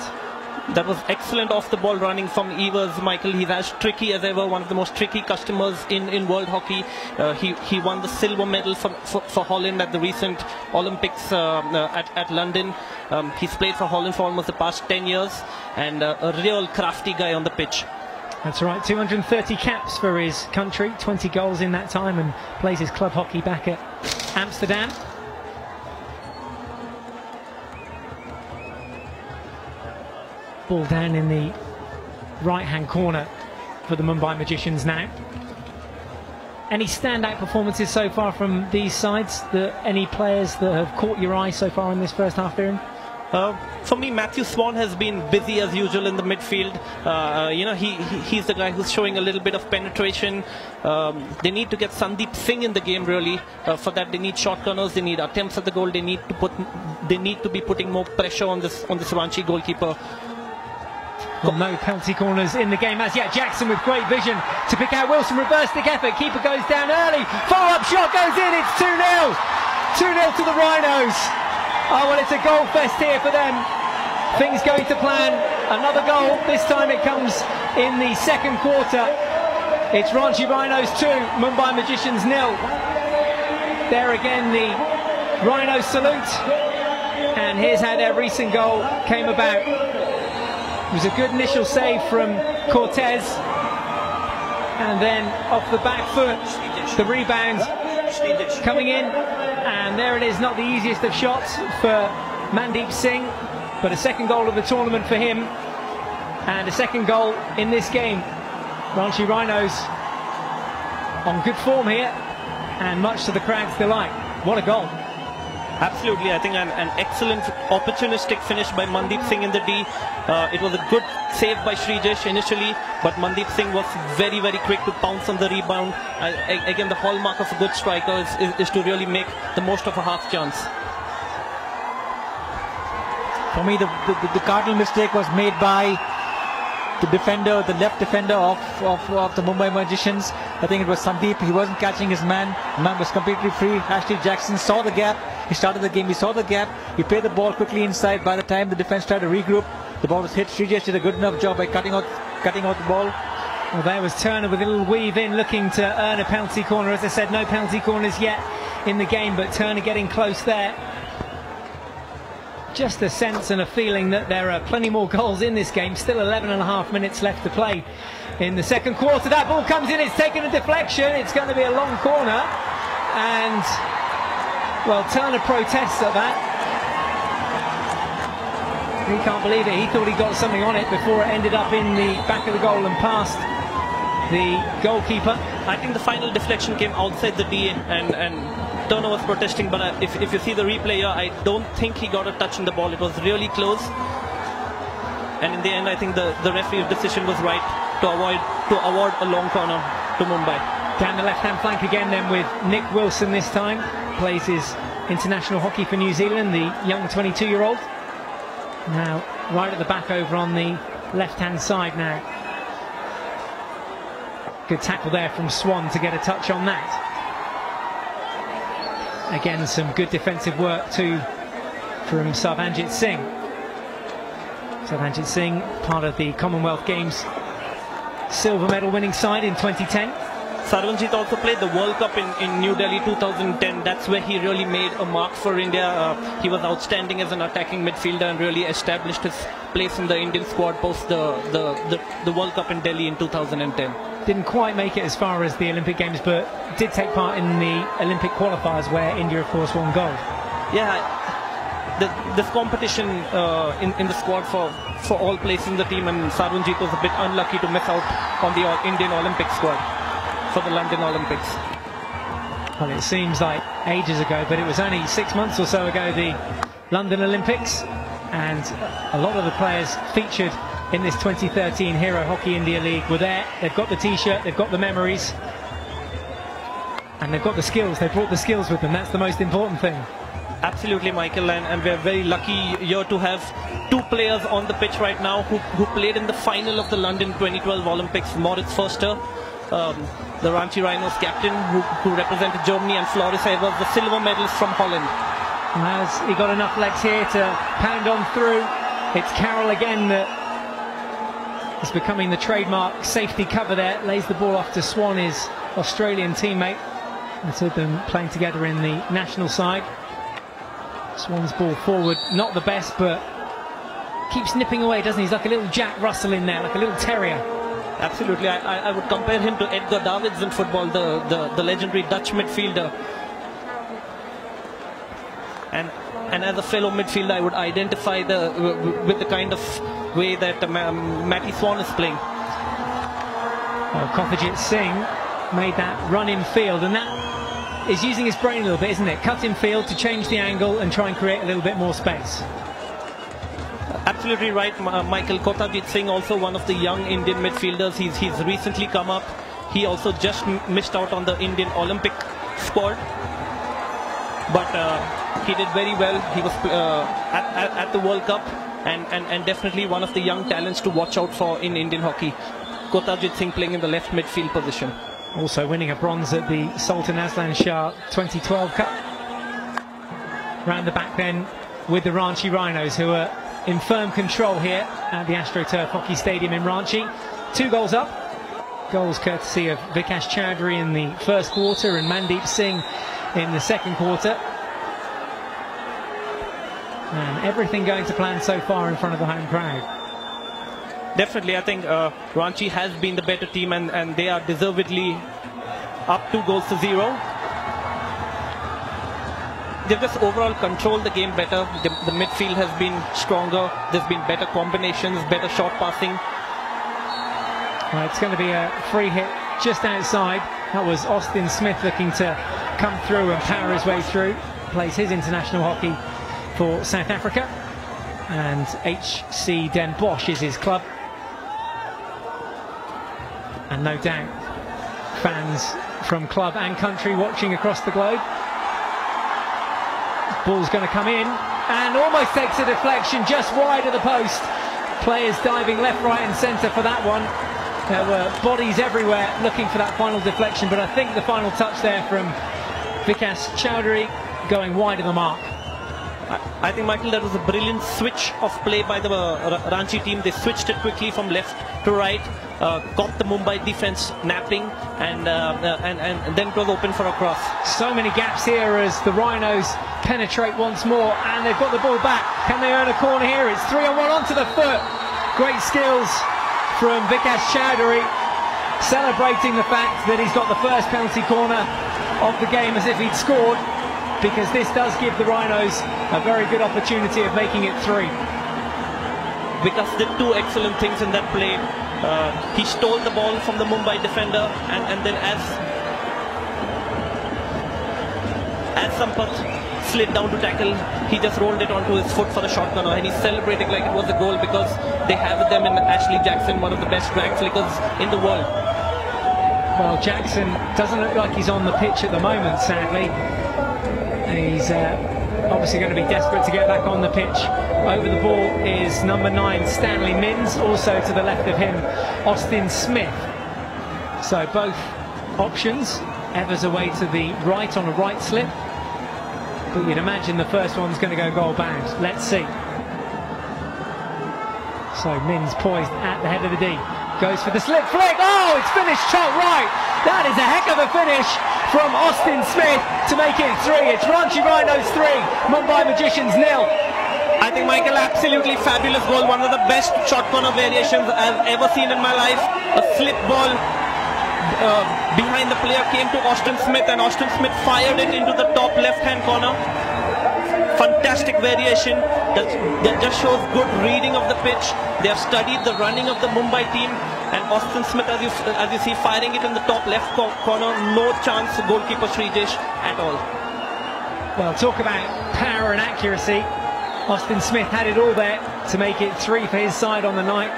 That was excellent off the ball running from Evers, Michael. He's as tricky as ever, one of the most tricky customers in world hockey. He won the silver medal for Holland at the recent Olympics at London. He's played for Holland for almost the past 10 years, and a real crafty guy on the pitch. That's right, 230 caps for his country, 20 goals in that time, and plays his club hockey back at Amsterdam. Ball down in the right-hand corner for the Mumbai Magicians now. Any standout performances so far from these sides? Any players that have caught your eye so far in this first half, Darren? For me, Matthew Swan has been busy as usual in the midfield. He's the guy who's showing a little bit of penetration. They need to get Sandeep Singh in the game, really. For that, they need short corners, they need attempts at the goal, they need to be putting more pressure on this Ranchi goalkeeper. Well, no penalty corners in the game as yet. Jackson with great vision to pick out Wilson. Reverse stick effort. Keeper goes down early. Follow-up shot goes in. It's 2-0. 2-0 to the Rhinos. Oh, well, it's a goal fest here for them. Things going to plan. Another goal. This time it comes in the second quarter. It's Ranchi Rhinos 2, Mumbai Magicians 0. There again, the Rhinos salute. And here's how their recent goal came about. It was a good initial save from Cortez, and then off the back foot, the rebound coming in, and there it is, not the easiest of shots for Mandeep Singh, but a second goal of the tournament for him, and a second goal in this game. Ranchi Rhinos on good form here, and much to the crowd's delight. What a goal. Absolutely, I think an excellent opportunistic finish by Mandeep Singh in the D. It was a good save by Srijesh initially, but Mandeep Singh was very, very quick to pounce on the rebound. Again, the hallmark of a good striker is to really make the most of a half chance. For me, the cardinal mistake was made by the defender, the left defender of the Mumbai Magicians. I think it was Sandeep. He wasn't catching his man. The man was completely free. Ashley Jackson saw the gap. He started the game. He saw the gap. He played the ball quickly inside. By the time the defense tried to regroup, the ball was hit. Srijesh did a good enough job by cutting out the ball. Well, there was Turner with a little weave in, looking to earn a penalty corner. As I said, no penalty corners yet in the game, but Turner getting close there. Just a sense and a feeling that there are plenty more goals in this game. Still 11.5 minutes left to play in the second quarter. That ball comes in, it's taken a deflection. It's going to be a long corner. And, well, Turner protests at that. He can't believe it. He thought he got something on it before it ended up in the back of the goal and past the goalkeeper. I think the final deflection came outside the D, and turnovers protesting, but if you see the replay here, I don't think he got a touch on the ball. It was really close. And in the end, I think the referee's decision was right to award a long corner to Mumbai. Down the left-hand flank again then with Nick Wilson this time. Plays his international hockey for New Zealand, the young 22-year-old. Now right at the back over on the left-hand side now. Good tackle there from Swan to get a touch on that. Again, some good defensive work too from Sarvanjit Singh. Sarvanjit Singh, part of the Commonwealth Games silver medal winning side in 2010. Sarvanjit also played the World Cup in New Delhi 2010. That's where he really made a mark for India. He was outstanding as an attacking midfielder and really established his place in the Indian squad post the World Cup in Delhi in 2010. Didn't quite make it as far as the Olympic Games, but did take part in the Olympic qualifiers where India, of course, won gold. Yeah, this competition in the squad for all places in the team, and Sarvanjit was a bit unlucky to miss out on the Indian Olympic squad for the London Olympics. Well, it seems like ages ago, but it was only 6 months or so ago, the London Olympics, and a lot of the players featured in this 2013 Hero Hockey India League were there. They've got the t-shirt, they've got the memories, and they've got the skills. They brought the skills with them. That's the most important thing. Absolutely, Michael, and we're very lucky here to have two players on the pitch right now who played in the final of the London 2012 Olympics. Moritz Förster, the Ranchi Rhinos captain who represented Germany, and Floris Evers, the silver medalist from Holland. Has he got enough legs here to pound on through? It's Carroll again that is becoming the trademark safety cover there. Lays the ball off to Swan, his Australian teammate. The two of them playing together in the national side. Swan's ball forward, not the best, but keeps nipping away, doesn't he? He's like a little Jack Russell in there, like a little terrier. Absolutely, I would compare him to Edgar Davids in football, the legendary Dutch midfielder. And as a fellow midfielder, I would identify with the kind of way that Matty Swan is playing. Well, Kothajit Singh made that run in field, and that is using his brain a little bit, isn't it? Cut in field to change the angle and try and create a little bit more space. Absolutely right, Michael. Kothajit Singh, also one of the young Indian midfielders. He's recently come up. He also just missed out on the Indian Olympic squad, but he did very well. He was at the World Cup, and definitely one of the young talents to watch out for in Indian hockey. Kothajit Singh playing in the left midfield position. Also winning a bronze at the Sultan Aslan Shah 2012 Cup. Round the back then with the Ranchi Rhinos, who are in firm control here at the AstroTurf Hockey Stadium in Ranchi. 2 goals up. Goals courtesy of Vikash Chowdhury in the first quarter and Mandeep Singh in the second quarter. And everything going to plan so far in front of the home crowd. Definitely, I think Ranchi has been the better team, and they are deservedly up 2-0. They've just overall controlled the game better. The midfield has been stronger. There's been better combinations, better short passing. Well, it's going to be a free hit just outside. That was Austin Smith looking to come through and power his way through. Plays his international hockey for South Africa. And HC Den Bosch is his club. And no doubt fans from club and country watching across the globe. Ball's going to come in and almost takes a deflection just wide of the post. Players diving left, right and centre for that one. There were bodies everywhere looking for that final deflection, but I think the final touch there from Vikash Chowdhury going wide of the mark. I think, Michael, that was a brilliant switch of play by the Ranchi team. They switched it quickly from left to right, caught the Mumbai defense napping, and then it was open for a cross. So many gaps here as the Rhinos penetrate once more, and they've got the ball back. Can they earn a corner here? It's 3-on-1 onto the foot. Great skills from Vikash Chowdhury, celebrating the fact that he's got the first penalty corner of the game as if he'd scored, because this does give the Rhinos a very good opportunity of making it 3. Vikas did 2 excellent things in that play. He stole the ball from the Mumbai defender, and then as as Sampath slid down to tackle, he just rolled it onto his foot for the short corner, and he's celebrating like it was a goal because they have with them in Ashley Jackson, one of the best drag flickers in the world. Well, Jackson doesn't look like he's on the pitch at the moment, sadly. He's obviously going to be desperate to get back on the pitch. Over the ball is number 9, Stanley Minns. Also to the left of him, Austin Smith. So both options. Evers away to the right on a right slip. But you'd imagine the first one's going to go goal bound. Let's see. So Minns poised at the head of the D. Goes for the slip flick. Oh, it's finished top right. That is a heck of a finish from Austin Smith to make it 3. It's Ranchi Rhinos 3, Mumbai Magicians 0. I think, Michael, absolutely fabulous goal. One of the best short corner variations I've ever seen in my life. A slip ball behind the player came to Austin Smith, and Austin Smith fired it into the top left-hand corner. Fantastic variation that just shows good reading of the pitch. They have studied the running of the Mumbai team, and Austin Smith, as you see, firing it in the top left corner. No chance to goalkeeper Srijesh at all. Well, talk about power and accuracy. Austin Smith had it all there to make it 3 for his side on the night,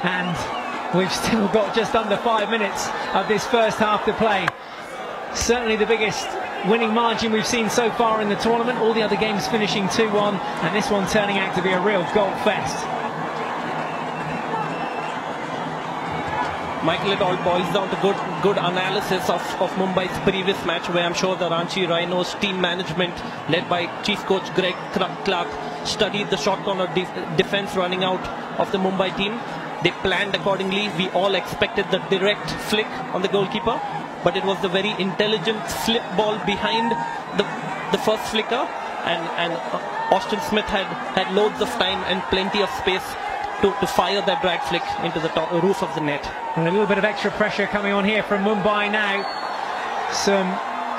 and we've still got just under 5 minutes of this first half to play. Certainly the biggest winning margin we've seen so far in the tournament. All the other games finishing 2-1, and this one turning out to be a real goal fest. Michael, it all boils down to good analysis of Mumbai's previous match, where I'm sure the Ranchi Rhinos team management, led by Chief Coach Greg Clark, studied the short corner defense running out of the Mumbai team. They planned accordingly. We all expected the direct flick on the goalkeeper, but it was the very intelligent slip ball behind the first flicker, and Austin Smith had loads of time and plenty of space to fire that drag flick into the roof of the net. And a little bit of extra pressure coming on here from Mumbai now. Some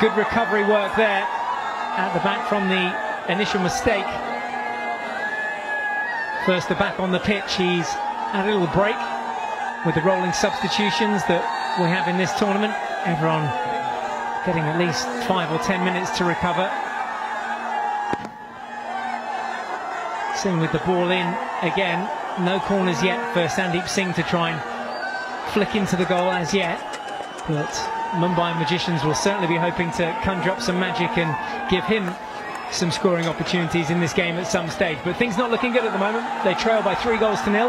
good recovery work there at the back from the initial mistake. First, the back on the pitch, he's had a little break with the rolling substitutions that we have in this tournament. Everyone getting at least 5 or 10 minutes to recover. Singh with the ball in again. No corners yet for Sandeep Singh to try and flick into the goal as yet. But Mumbai Magicians will certainly be hoping to conjure up some magic and give him some scoring opportunities in this game at some stage. But things not looking good at the moment. They trail by 3 goals to 0.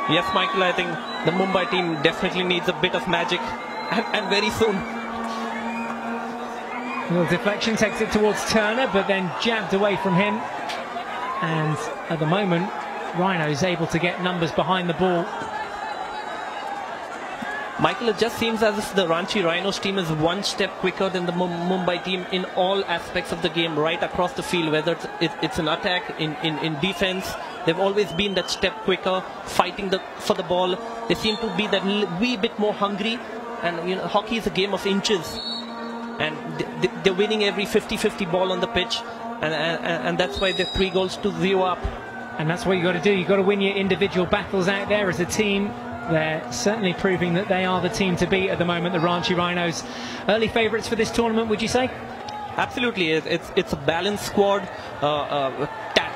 Yes, Michael, I think the Mumbai team definitely needs a bit of magic, and very soon. A little deflection takes it towards Turner, but then jabbed away from him. And at the moment, Rhino is able to get numbers behind the ball. Michael, it just seems as if the Ranchi Rhinos team is one step quicker than the Mumbai team in all aspects of the game, right across the field, whether it's an attack, in defense. They've always been that step quicker, fighting for the ball. They seem to be that wee bit more hungry. And you know, hockey is a game of inches, and they're winning every 50-50 ball on the pitch, and that's why they're 3 goals to 0 up. And that's what you got to do. You got to win your individual battles out there as a team. They're certainly proving that they are the team to beat at the moment, the Ranchi Rhinos. Early favourites for this tournament, would you say? Absolutely. It's a balanced squad.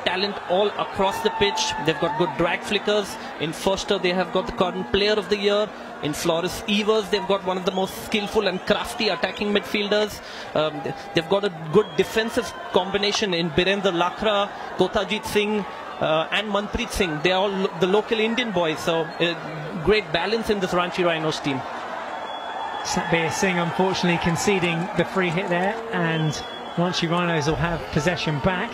Talent all across the pitch. They've got good drag flickers. In Foster, they have got the current player of the year. In Floris Evers, they've got one of the most skillful and crafty attacking midfielders. They've got a good defensive combination in Birendra Lakra, Kotajit Singh, and Manpreet Singh. They are all the local Indian boys. So great balance in this Ranchi Rhinos team. Satbir Singh unfortunately conceding the free hit there, and Ranchi Rhinos will have possession back.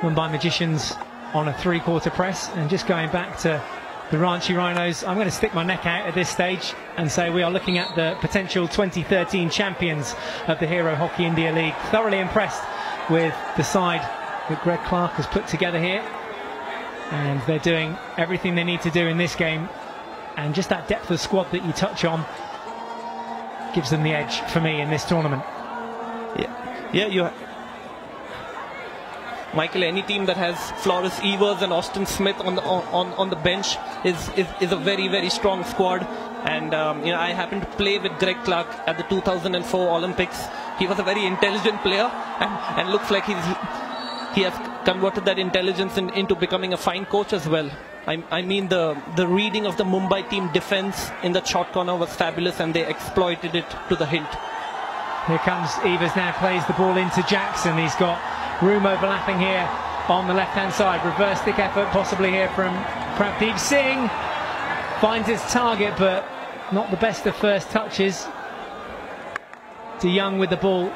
Mumbai Magicians on a 3-quarter press. And just going back to the Ranchi Rhinos, I'm going to stick my neck out at this stage and say we are looking at the potential 2013 champions of the Hero Hockey India League. Thoroughly impressed with the side that Greg Clark has put together here, and they're doing everything they need to do in this game, and just that depth of squad that you touch on gives them the edge for me in this tournament. Michael, any team that has Floris Evers and Austin Smith on the bench is a very, very strong squad. And I happened to play with Greg Clark at the 2004 Olympics. he was a very intelligent player, and looks like he has converted that intelligence into becoming a fine coach as well. I mean, the reading of the Mumbai team defense in the short corner was fabulous, and they exploited it to the hilt. Here comes Evers now, plays the ball into Jackson. He's got room overlapping here on the left-hand side. Reverse stick effort possibly here from Prabdeep Singh. Finds his target, but not the best of first touches. De Jong with the ball,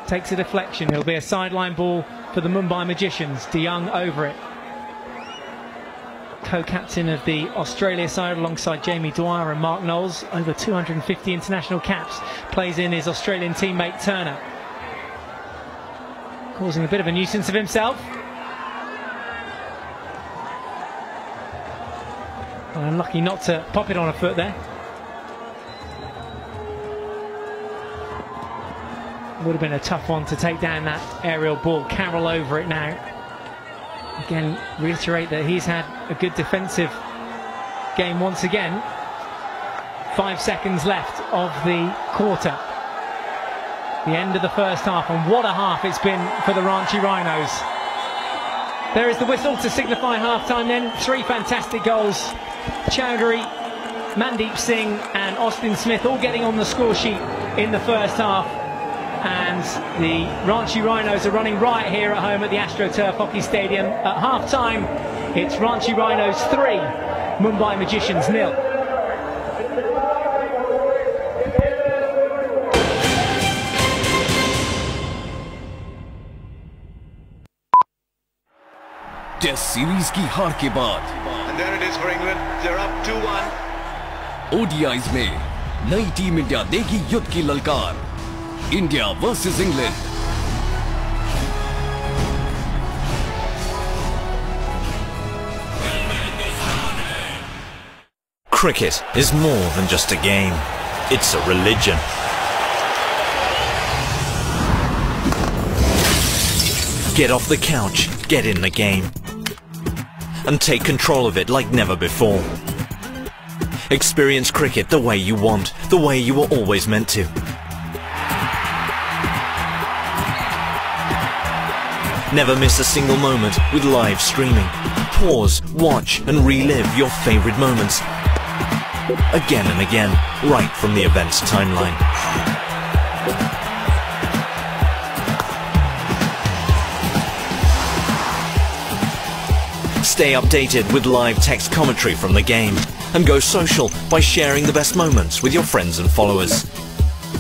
takes a deflection. It'll be a sideline ball for the Mumbai Magicians. De Jong over it. Co-captain of the Australia side alongside Jamie Dwyer and Mark Knowles, over 250 international caps, plays in his Australian teammate Turner, causing a bit of a nuisance of himself. Unlucky not to pop it on a foot there. Would have been a tough one to take down that aerial ball. Carroll over it now. Again, reiterate that he's had a good defensive game once again. 5 seconds left of the quarter. The end of the first half, and what a half it's been for the Ranchi Rhinos. There is the whistle to signify half-time then. 3 fantastic goals. Chowdhury, Mandeep Singh and Austin Smith all getting on the score sheet in the first half. And the Ranchi Rhinos are running riot here at home at the AstroTurf Hockey Stadium. At half-time, it's Ranchi Rhinos 3, Mumbai Magicians 0. Test series की हार के बाद ODIs में नई team India देगी युद्ध की ललकार। India versus England. Cricket is more than just a game. It's a religion. Get off the couch, get in the game, and take control of it like never before. Experience cricket the way you want, the way you were always meant to. Never miss a single moment with live streaming. Pause, watch and relive your favorite moments again and again, right from the event's timeline. Stay updated with live text commentary from the game, and go social by sharing the best moments with your friends and followers.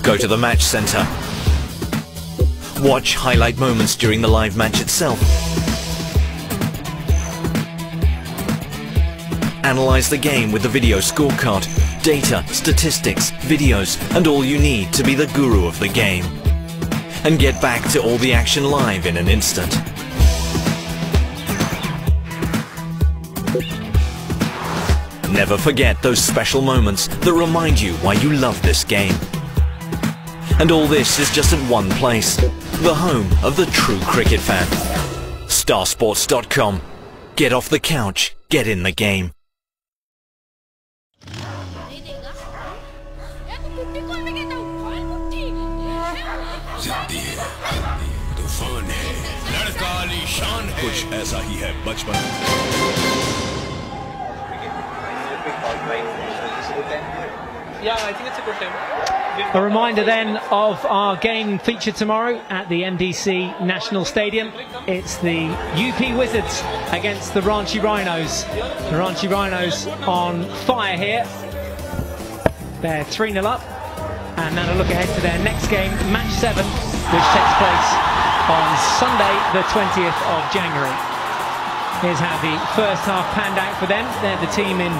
Go to the match center. Watch highlight moments during the live match itself. Analyze the game with the video scorecard, data, statistics, videos, and all you need to be the guru of the game. And get back to all the action live in an instant. Never forget those special moments that remind you why you love this game. And all this is just at one place, the home of the true cricket fan. Starsports.com. Get off the couch, get in the game. कुछ ऐसा ही है बचपन। Yeah, I think it's a good time. A reminder then of our game featured tomorrow at the MDC National Stadium. It's the UP Wizards against the Ranchi Rhinos. The Ranchi Rhinos on fire here. They're 3-0 up. And now a look ahead to their next game, match 7, which takes place on Sunday the 20th of January. Here's how the first half panned out for them. They're the team in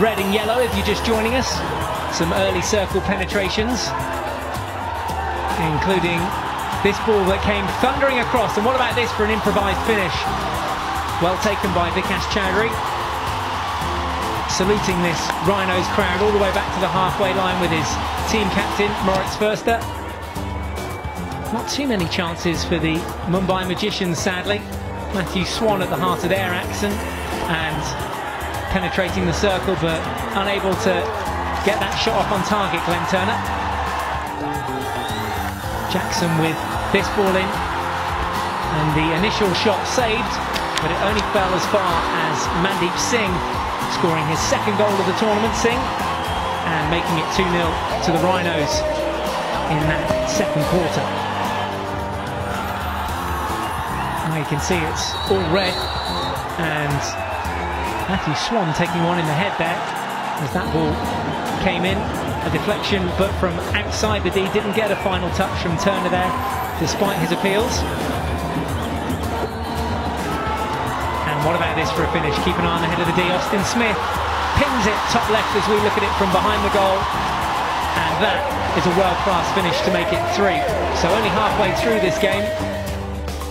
red and yellow if you're just joining us. Some early circle penetrations, including this ball that came thundering across. And what about this for an improvised finish? Well taken by Vikash Chowdhury. Saluting this Rhinos crowd all the way back to the halfway line with his team captain, Moritz Förster. Not too many chances for the Mumbai Magicians, sadly. Matthew Swan at the heart of their action and penetrating the circle, but unable to get that shot off on target, Glenn Turner. Jackson with this ball in, and the initial shot saved, but it only fell as far as Mandeep Singh scoring his second goal of the tournament, and making it 2-0 to the Rhinos in that second quarter. Now you can see it's all red, and Matthew Swan taking one in the head there as that ball came in. A deflection, but from outside the D. Didn't get a final touch from Turner there, despite his appeals. And what about this for a finish? Keep an eye on the head of the D. Austin Smith pins it top left as we look at it from behind the goal. And that is a world-class finish to make it 3. So only halfway through this game.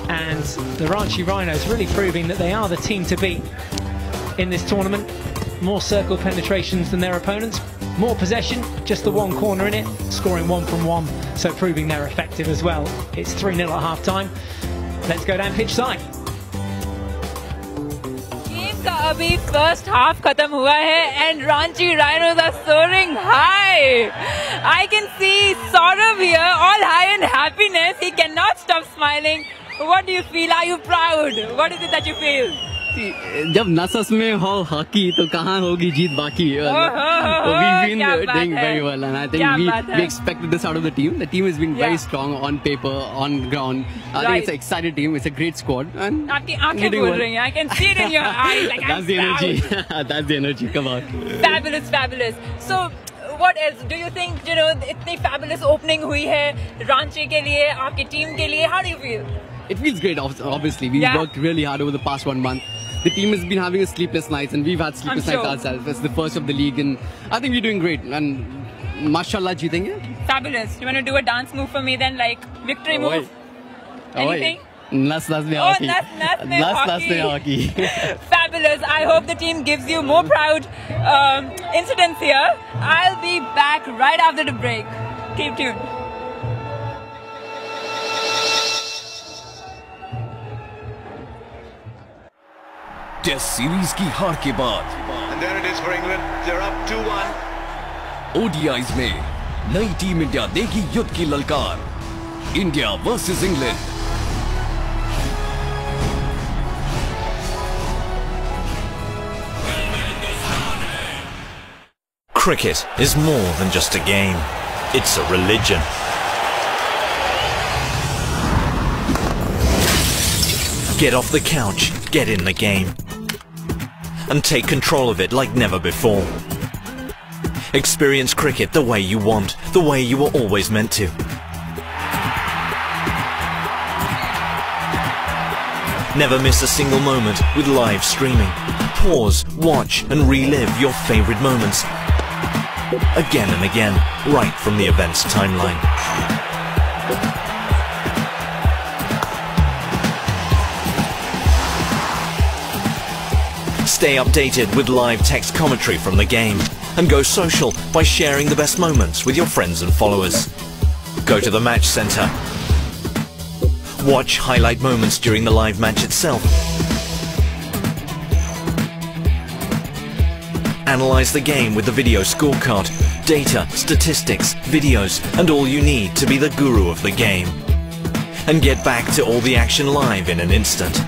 And the Ranchi Rhinos really proving that they are the team to beat in this tournament. More circle penetrations than their opponents. More possession, just the one corner in it, scoring 1 from 1, so proving they're effective as well. It's 3-0 at half-time. Let's go down pitch side. Game का अभी first half खत्म हुआ है and Ranchi Rhinos are soaring high. I can see Saurav here, all high in happiness. He cannot stop smiling. What do you feel? Are you proud? What is it that you feel? जब नसस में हो hockey तो कहाँ होगी जीत बाकी. We've been doing very well, and I think we expected this out of the team. The team has been very strong on paper, on ground. I think it's an excited team. It's a great squad. And आपकी आंखें बोल रही हैं. I can see it in your eyes. Like, that's the energy. That's the energy. Come on. Fabulous, fabulous. So, what else do you think? You know, इतनी fabulous opening हुई है Ranchi के लिए, आपकी team के लिए. How do you feel? It feels great. Obviously, we've worked really hard over the past 1 month. The team has been having a sleepless nights, and we've had sleepless nights ourselves. It's the first of the league, and I think we're doing great. And mashallah, jeetenge. Fabulous. You want to do a dance move for me then, like victory move? Anything? Nas mein hockey. Nas mein hockey. Fabulous. I hope the team gives you more proud incidents here. I'll be back right after the break. Keep tuned. Test series की हार के बाद And there it is for England. They're up 2-1. ODIs में नई team India देगी युद्ध की ललकार. India versus England. Cricket is more than just a game. It's a religion. Get off the couch, get in the game. And take control of it like never before. Experience cricket the way you want, the way you were always meant to. Never miss a single moment with live streaming. Pause, watch and relive your favorite moments. Again and again, right from the event's timeline. Stay updated with live text commentary from the game and go social by sharing the best moments with your friends and followers. Go to the match center. Watch highlight moments during the live match itself. Analyze the game with the video scorecard, data, statistics, videos, and all you need to be the guru of the game. And get back to all the action live in an instant.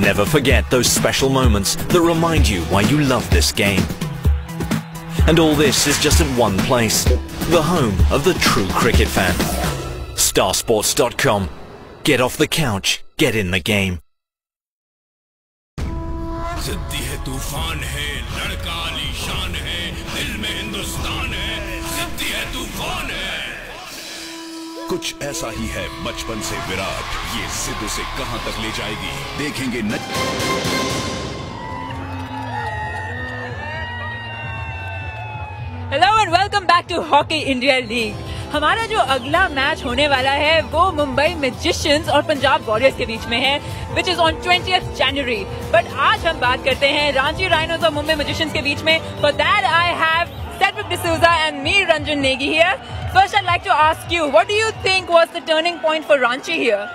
Never forget those special moments that remind you why you love this game. And all this is just at one place, the home of the true cricket fan. Starsports.com. Get off the couch, get in the game. जिद्दी है तूफान है, लड़का आलीशान है, दिल में हिंदुस्तान है, जिद्दी है तूफान है. कुछ ऐसा ही है बचपन से विराट. ये जिद उसे कहां तक ले जाएगी देखेंगे. Hello and welcome back to Hockey India League. हमारा जो अगला मैच होने वाला है वो मुंबई मैजिशियंस और पंजाब वॉरियर्स के बीच में है, which is on 20th January. But आज हम बात करते हैं रांची राइनोज और मुंबई मैजिशियंस के बीच में. For that I have Cedric D'Souza and me, Ranjan Negi here. First, I'd like to ask you, what do you think was the turning point for Ranchi here?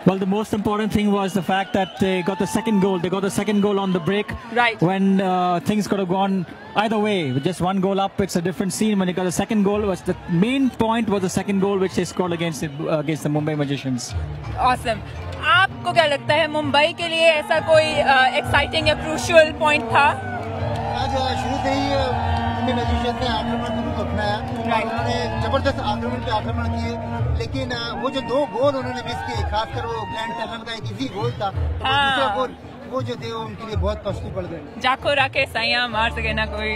Well, the most important thing was the fact that they got the second goal. They got the second goal on the break. Right. When things could have gone either way. With just one goal up, it's a different scene. When they got the second goal, was the main point was the second goal which they scored against the Mumbai Magicians. Awesome. आपको क्या लगता है मुंबई के लिए ऐसा कोई exciting या crucial point था? आज शुरू से ही मुंबई मैजिशियंस ने आक्रमण को अपनाया। उन्होंने जबरदस्त आक्रमण पे आक्रमण किए, लेकिन वो जो 2 गोल उन्होंने मिस किए, खासकर वो ग्लैंड टर्नर का एक इजी गोल था, तो दूसरा गोल वो जो थे वो उनके लिए बहुत कॉस्टली पड़ गए। जाको राके साइया मार सके ना कोई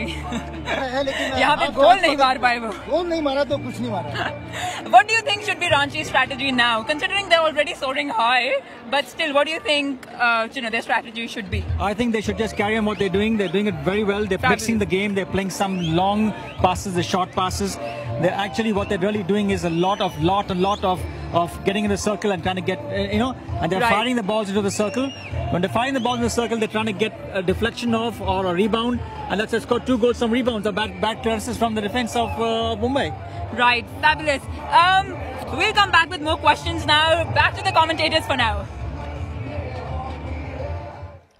है, लेकिन यहाँ पे गोल नहीं मार पाए वो। गोल नहीं मारा तो कुछ नहीं मारा। What do you think should be Ranchi's strategy now, considering they're already soaring high? But still, what do you think their strategy should be? I think they should just carry on what they're doing. They're doing it very well. They're mixing the game. They're playing some long passes, the short passes. They're actually what they're really doing is a lot of getting in the circle and trying to get and they're firing the balls into the circle. When they're firing the ball in the circle, they're trying to get a deflection off or a rebound, and that's just got 2 goals, some rebounds, or bad clearances from the defense of Mumbai. Right, fabulous. We'll come back with more questions now. Back to the commentators for now.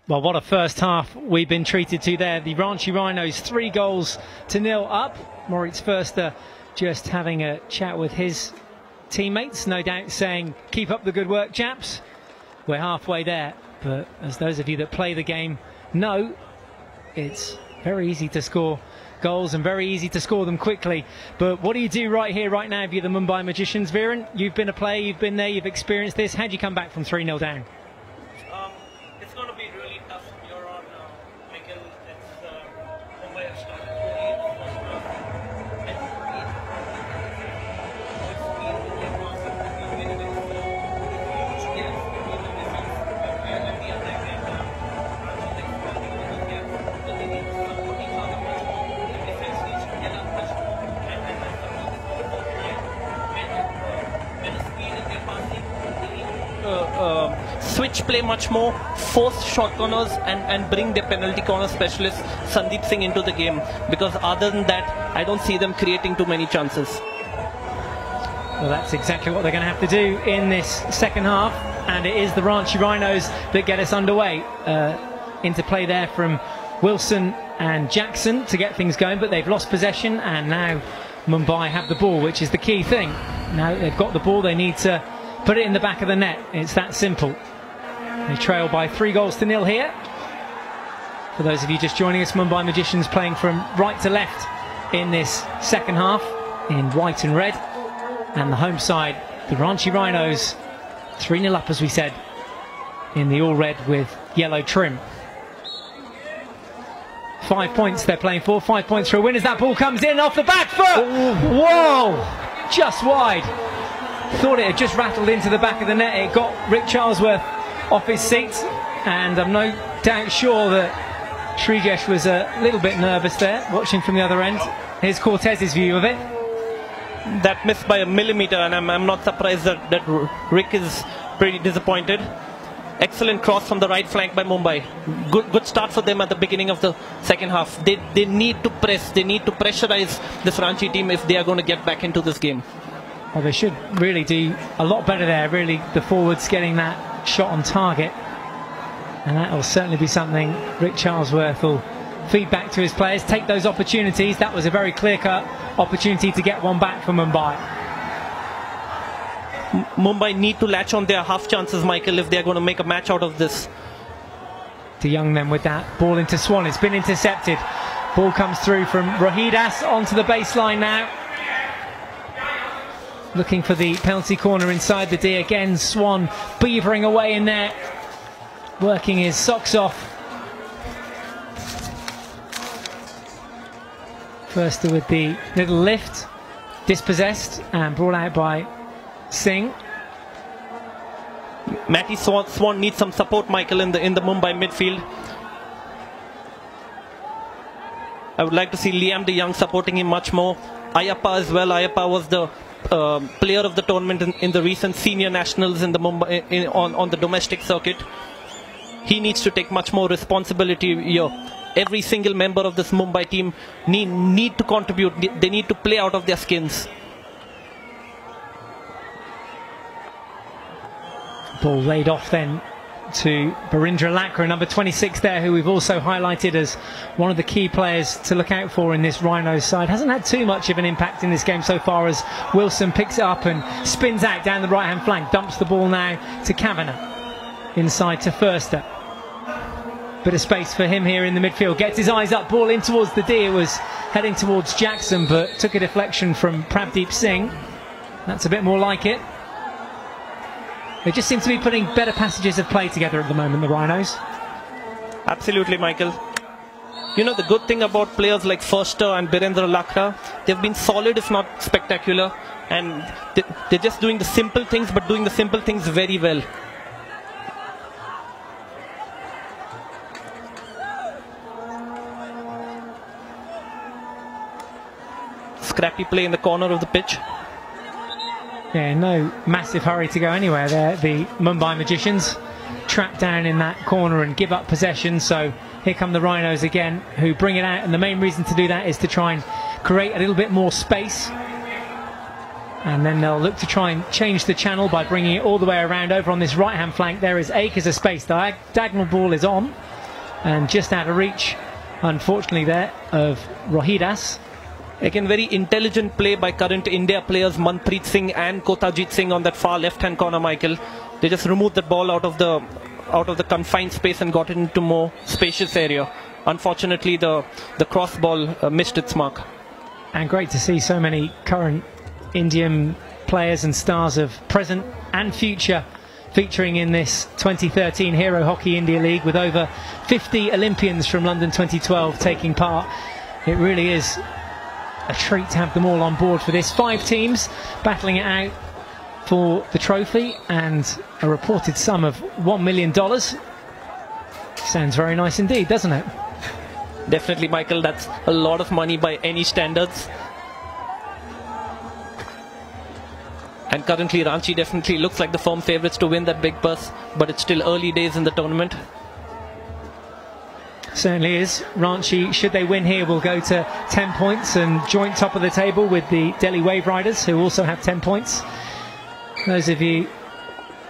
Well, what a first half we've been treated to there. The Ranchi Rhinos 3-0 up. Moritz Förster just having a chat with his teammates, no doubt saying, keep up the good work, chaps. We're halfway there. But as those of you that play the game know, it's very easy to score goals and very easy to score them quickly. But what do you do right here, right now, if you're the Mumbai Magicians? Viren, you've been a player, you've been there, you've experienced this. How'd you come back from 3-0 down? It's going to be really tough. You're on Michael. It's Mumbai have started really switch play much more, force short corners and bring their penalty corner specialist Sandeep Singh into the game, because other than that I don't see them creating too many chances. Well, that's exactly what they're going to have to do in this second half, and it is the Ranchi Rhinos that get us underway. Into play there from Wilson and Jackson to get things going, but they've lost possession and now Mumbai have the ball, which is the key thing. Now they've got the ball, they need to put it in the back of the net. It's that simple. They trail by 3-0 here. For those of you just joining us, Mumbai Magicians playing from right to left in this second half in white and red. And the home side, the Ranchi Rhinos, 3-0 up, as we said, in the all-red with yellow trim. 5 points they're playing for, 5 points for a win as that ball comes in off the back foot. Whoa! Just wide. Thought it had just rattled into the back of the net. It got Rick Charlesworth off his seat, and I'm no doubt sure that Srijesh was a little bit nervous there, watching from the other end. Here's Cortez's view of it. That missed by a millimeter, and I'm not surprised that Rick is pretty disappointed. Excellent cross from the right flank by Mumbai. Good start for them at the beginning of the second half. They need to press, they need to pressurize this Ranchi team if they are going to get back into this game. Well, they should really do a lot better there, really, the forwards getting that shot on target. And that will certainly be something Rick Charlesworth will feed back to his players, take those opportunities. That was a very clear-cut opportunity to get one back for Mumbai. Mumbai need to latch on their half chances, Michael, if they're going to make a match out of this. De Jong then with that ball into Swan. It's been intercepted. Ball comes through from Rohidas onto the baseline now. Looking for the penalty corner inside the D again. Swan beavering away in there, working his socks off. Förster with the little lift, dispossessed and brought out by Singh. Matty Swan needs some support, Michael, in the Mumbai midfield. I would like to see Liam de Jong supporting him much more. Ayappa as well. Ayappa was the player of the tournament in the recent senior nationals in the Mumbai on the domestic circuit. He needs to take much more responsibility here. Every single member of this Mumbai team need to contribute. They need to play out of their skins. Ball laid off then to Barindra Lakra, number 26 there, who we've also highlighted as one of the key players to look out for in this Rhinos side. Hasn't had too much of an impact in this game so far, as Wilson picks it up and spins out down the right hand flank, dumps the ball now to Kavanagh, inside to Förster. Bit of space for him here in the midfield, gets his eyes up, ball in towards the D. It was heading towards Jackson, but took a deflection from Pravdeep Singh. That's a bit more like it. They just seem to be putting better passages of play together at the moment, the Rhinos. Absolutely, Michael. You know, the good thing about players like Förster and Birendra Lakra, they've been solid if not spectacular, and they're just doing the simple things, but doing the simple things very well. Scrappy play in the corner of the pitch. Yeah, no massive hurry to go anywhere there. The Mumbai Magicians trapped down in that corner and give up possession. So here come the Rhinos again, who bring it out. And the main reason to do that is to try and create a little bit more space. And then they'll look to try and change the channel by bringing it all the way around over on this right-hand flank. There is acres of space. The diagonal ball is on and just out of reach, unfortunately, there of Rohidas. Again, very intelligent play by current India players Manpreet Singh and Kotajit Singh on that far left-hand corner, Michael. They just removed the ball out of the confined space and got it into more spacious area. Unfortunately, the cross ball missed its mark. And great to see so many current Indian players and stars of present and future featuring in this 2013 Hero Hockey India League, with over 50 Olympians from London 2012 taking part. It really is a treat to have them all on board for this. 5 teams battling it out for the trophy and a reported sum of $1 million. Sounds very nice indeed, doesn't it? Definitely, Michael. That's a lot of money by any standards. And currently Ranchi definitely looks like the firm favourites to win that big purse, but it's still early days in the tournament. Certainly is. Ranchi, should they win here, will go to 10 points and joint top of the table with the Delhi Wave Riders, who also have 10 points. Those of you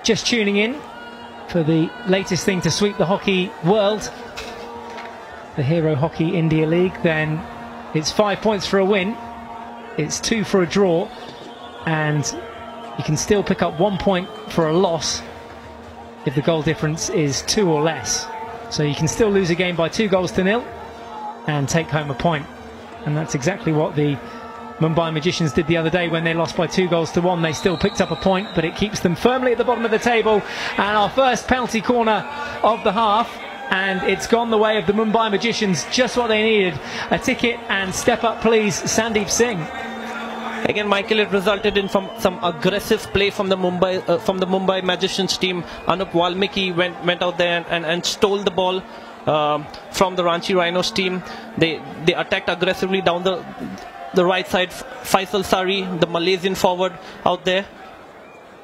just tuning in for the latest thing to sweep the hockey world, the Hero Hockey India League, then it's 5 points for a win, it's 2 for a draw, and you can still pick up 1 point for a loss if the goal difference is 2 or less. So you can still lose a game by 2-0 and take home a point. And that's exactly what the Mumbai Magicians did the other day when they lost by 2-1. They still picked up a point, but it keeps them firmly at the bottom of the table. And our first penalty corner of the half, and it's gone the way of the Mumbai Magicians. Just what they needed. A ticket and step up, please, Sandeep Singh. Again, Michael, it resulted in some aggressive play from the Mumbai Magicians team. Anup Valmiki went out there and stole the ball from the Ranchi Rhinos team. They attacked aggressively down the right side. Faisal Sari, the Malaysian forward, out there.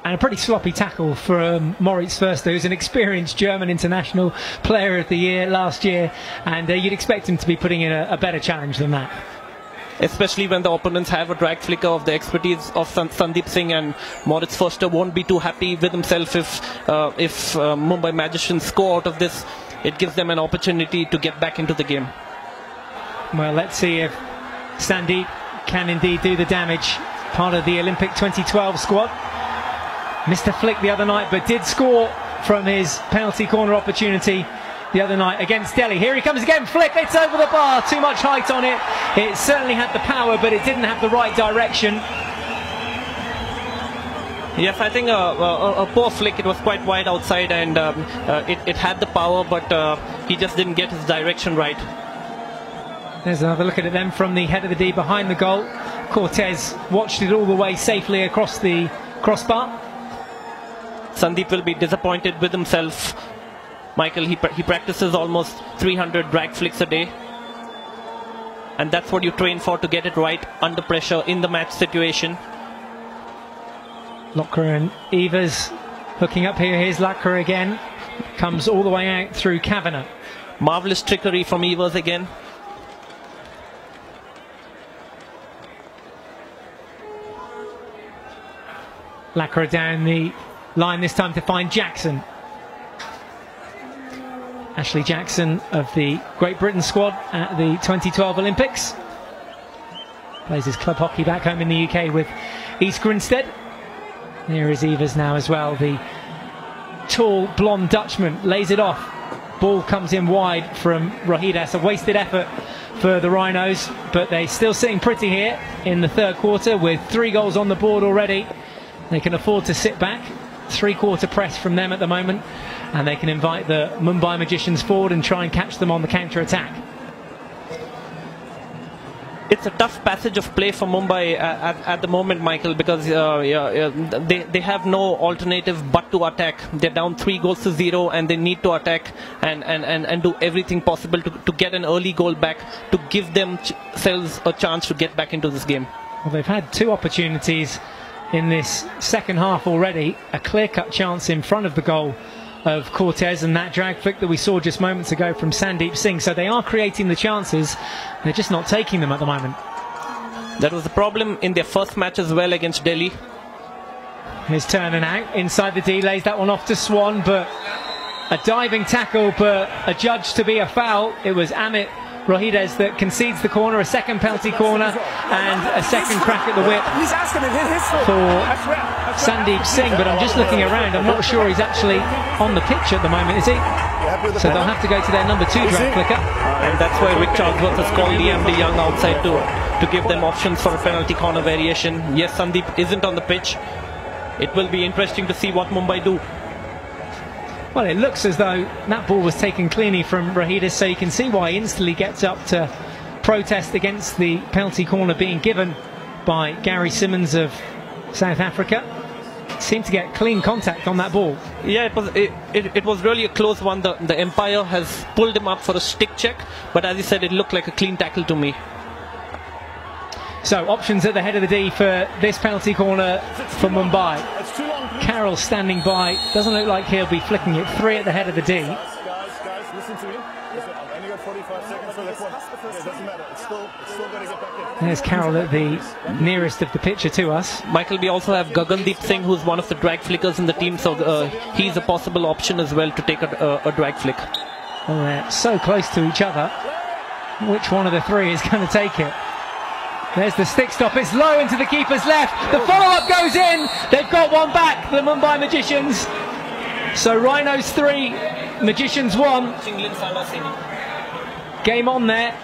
And a pretty sloppy tackle from Moritz Förster, who's an experienced German international player of the year last year. And you'd expect him to be putting in a better challenge than that. Especially when the opponents have a drag flicker of the expertise of Sandeep Singh, and Moritz Förster won't be too happy with himself if Mumbai Magicians score out of this. It gives them an opportunity to get back into the game. Well, let's see if Sandeep can indeed do the damage. Part of the Olympic 2012 squad. Missed a flick the other night, but did score from his penalty corner opportunity the other night against Delhi. Here he comes again, flick, it's over the bar, too much height on it. It certainly had the power, but it didn't have the right direction. Yes, I think a poor flick. It was quite wide outside, and it had the power, but he just didn't get his direction right. There's another look at it then from the head of the D behind the goal. Cortez watched it all the way safely across the crossbar. Sandeep will be disappointed with himself. Michael, he practices almost 300 drag flicks a day, and that's what you train for, to get it right under pressure in the match situation. Lakra and Evers hooking up here. Here's Lakra again, comes all the way out through Kavanagh. Marvellous trickery from Evers again. Lakra down the line this time to find Jackson. Ashley Jackson of the Great Britain squad at the 2012 Olympics. Plays his club hockey back home in the UK with East Grinstead. Here is Evers now as well. The tall blonde Dutchman lays it off. Ball comes in wide from Rohidas. A wasted effort for the Rhinos, but they're still sitting pretty here in the third quarter with 3 goals on the board already. They can afford to sit back. 3-quarter press from them at the moment, and they can invite the Mumbai Magicians forward and try and catch them on the counter-attack. It's a tough passage of play for Mumbai at the moment, Michael, because they have no alternative but to attack. They're down 3-0, and they need to attack and do everything possible to get an early goal back, to give themselves a chance to get back into this game. Well, they've had 2 opportunities in this second half already. A clear-cut chance in front of the goal of Cortez, and that drag flick that we saw just moments ago from Sandeep Singh. So they are creating the chances, they're just not taking them at the moment. That was the problem in their first match as well against Delhi. Here's Turner now inside the D, lays that one off to Swan, but a diving tackle, but adjudged to be a foul. It was Amit Rohides that concedes the corner, a second penalty corner, and a second crack at the whip for Sandeep Singh. But I'm just looking around, I'm not sure he's actually on the pitch at the moment, is he? So they'll have to go to their number 2 drag flicker. And that's why Rick Charlesworth has called Liam de Young outside to give them options for a penalty corner variation. Yes, Sandeep isn't on the pitch. It will be interesting to see what Mumbai do. Well, it looks as though that ball was taken cleanly from Rohides, so you can see why he instantly gets up to protest against the penalty corner being given by Gary Simmons of South Africa. Seemed to get clean contact on that ball. Yeah, it was really a close one. The umpire has pulled him up for a stick check, but as he said, it looked like a clean tackle to me. So options at the head of the D for this penalty corner for Mumbai. Carroll standing by, doesn't look like he'll be flicking it. 3 at the head of the D. Guys, listen to me. I've only got 45 seconds for this one. It doesn't matter. It's still got to get back in. There's Carroll at the nearest of the picture to us. Michael, we also have Gagandeep Singh, who's one of the drag flickers in the team, so he's a possible option as well to take a drag flick. Well, they're so close to each other. Which one of the 3 is going to take it? There's the stick stop, it's low into the keeper's left. The follow-up goes in. They've got one back, the Mumbai Magicians. So Rhinos 3, Magicians 1. Game on there.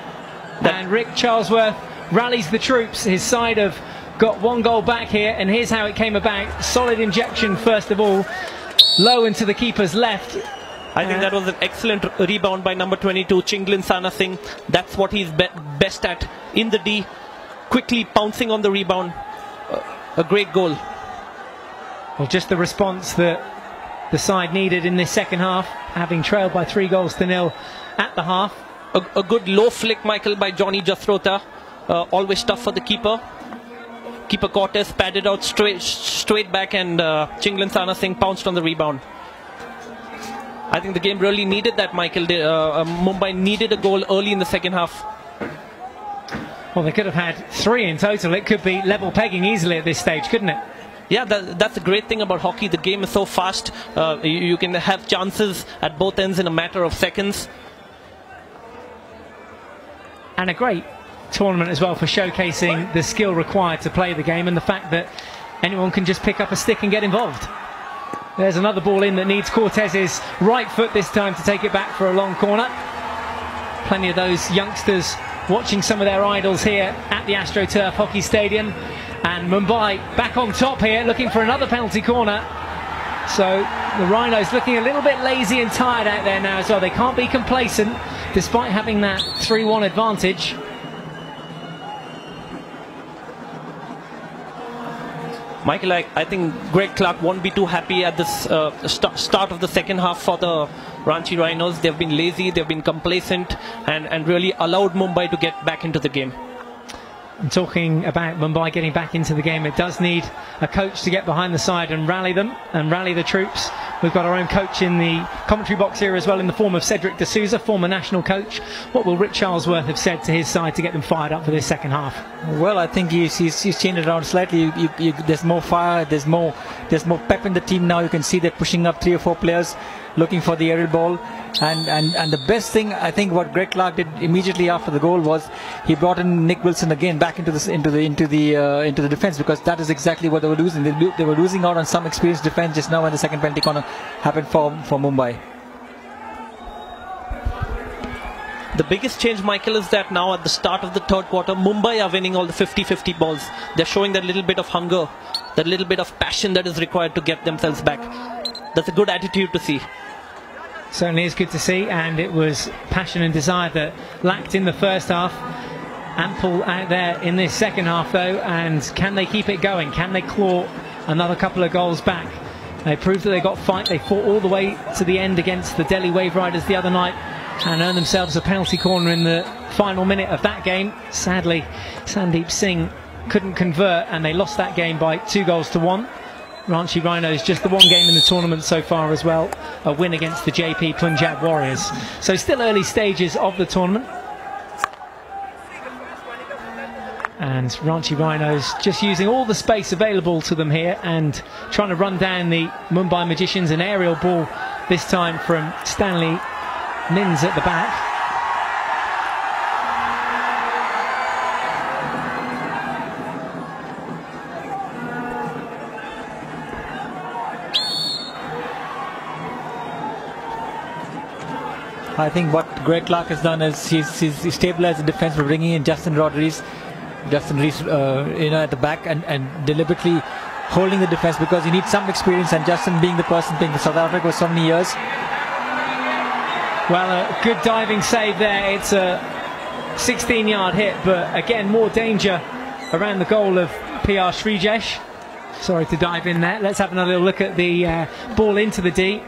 And Rick Charlesworth rallies the troops. His side have got 1 goal back here, and here's how it came about. Solid injection first of all. Low into the keeper's left. I think that was an excellent rebound by number 22, Chinglin Sana Singh. That's what he's best at in the D. Quickly pouncing on the rebound. A great goal. Well, just the response that the side needed in this second half, having trailed by 3-0 at the half. A good low flick, Michael, by Johnny Jasrota. Always tough for the keeper. Keeper Cortez padded out straight back, and Chinglin Sana Singh pounced on the rebound. I think the game really needed that, Michael. Mumbai needed a goal early in the second half. Well, they could have had 3 in total. It could be level pegging easily at this stage, couldn't it? Yeah, that's the great thing about hockey. The game is so fast. You can have chances at both ends in a matter of seconds. And a great tournament as well for showcasing the skill required to play the game, and the fact that anyone can just pick up a stick and get involved. There's another ball in that needs Cortez's right foot this time to take it back for a long corner. Plenty of those youngsters watching some of their idols here at the AstroTurf Hockey Stadium. And Mumbai back on top here, looking for another penalty corner. So the Rhinos looking a little bit lazy and tired out there now as well. They can't be complacent despite having that 3-1 advantage. Michael, I think Greg Clark won't be too happy at this start of the second half for the Ranchi Rhinos. They've been lazy, they've been complacent, and really allowed Mumbai to get back into the game. And talking about Mumbai getting back into the game, it does need a coach to get behind the side and rally them and rally the troops. We've got our own coach in the commentary box here as well, in the form of Cedric D'Souza, former national coach. What will Rick Charlesworth have said to his side to get them fired up for this second half? Well, I think he's changed it around slightly. There's more fire, there's more pep in the team now. You can see they're pushing up 3 or 4 players, looking for the aerial ball. And the best thing, I think, what Greg Clark did immediately after the goal was he brought in Nick Wilson again back into the defense, because that is exactly what they were losing. They were losing out on some experienced defense just now when the second penalty corner happened for Mumbai. The biggest change, Michael, is that now at the start of the third quarter, Mumbai are winning all the 50-50 balls. They're showing that little bit of hunger, that little bit of passion that is required to get themselves back. That's a good attitude to see. Certainly is good to see, and it was passion and desire that lacked in the first half. Ample out there in this second half though, and can they keep it going? Can they claw another couple of goals back? They proved that they got fight. They fought all the way to the end against the Delhi Wave Riders the other night and earned themselves a penalty corner in the final minute of that game. Sadly, Sandeep Singh couldn't convert, and they lost that game by 2-1. Ranchi Rhinos, just the one game in the tournament so far as well, a win against the JP Punjab Warriors. So still early stages of the tournament. And Ranchi Rhinos just using all the space available to them here and trying to run down the Mumbai Magicians. An aerial ball this time from Stanley Nins at the back. I think what Greg Clark has done is he's stabilized the defense by bringing in Justin Rees, at the back and deliberately holding the defense, because he needs some experience, and Justin being the person playing for South Africa for so many years. Well, a good diving save there. It's a 16-yard hit, but again, more danger around the goal of PR Srijesh. Sorry to dive in there. Let's have another look at the ball into the D.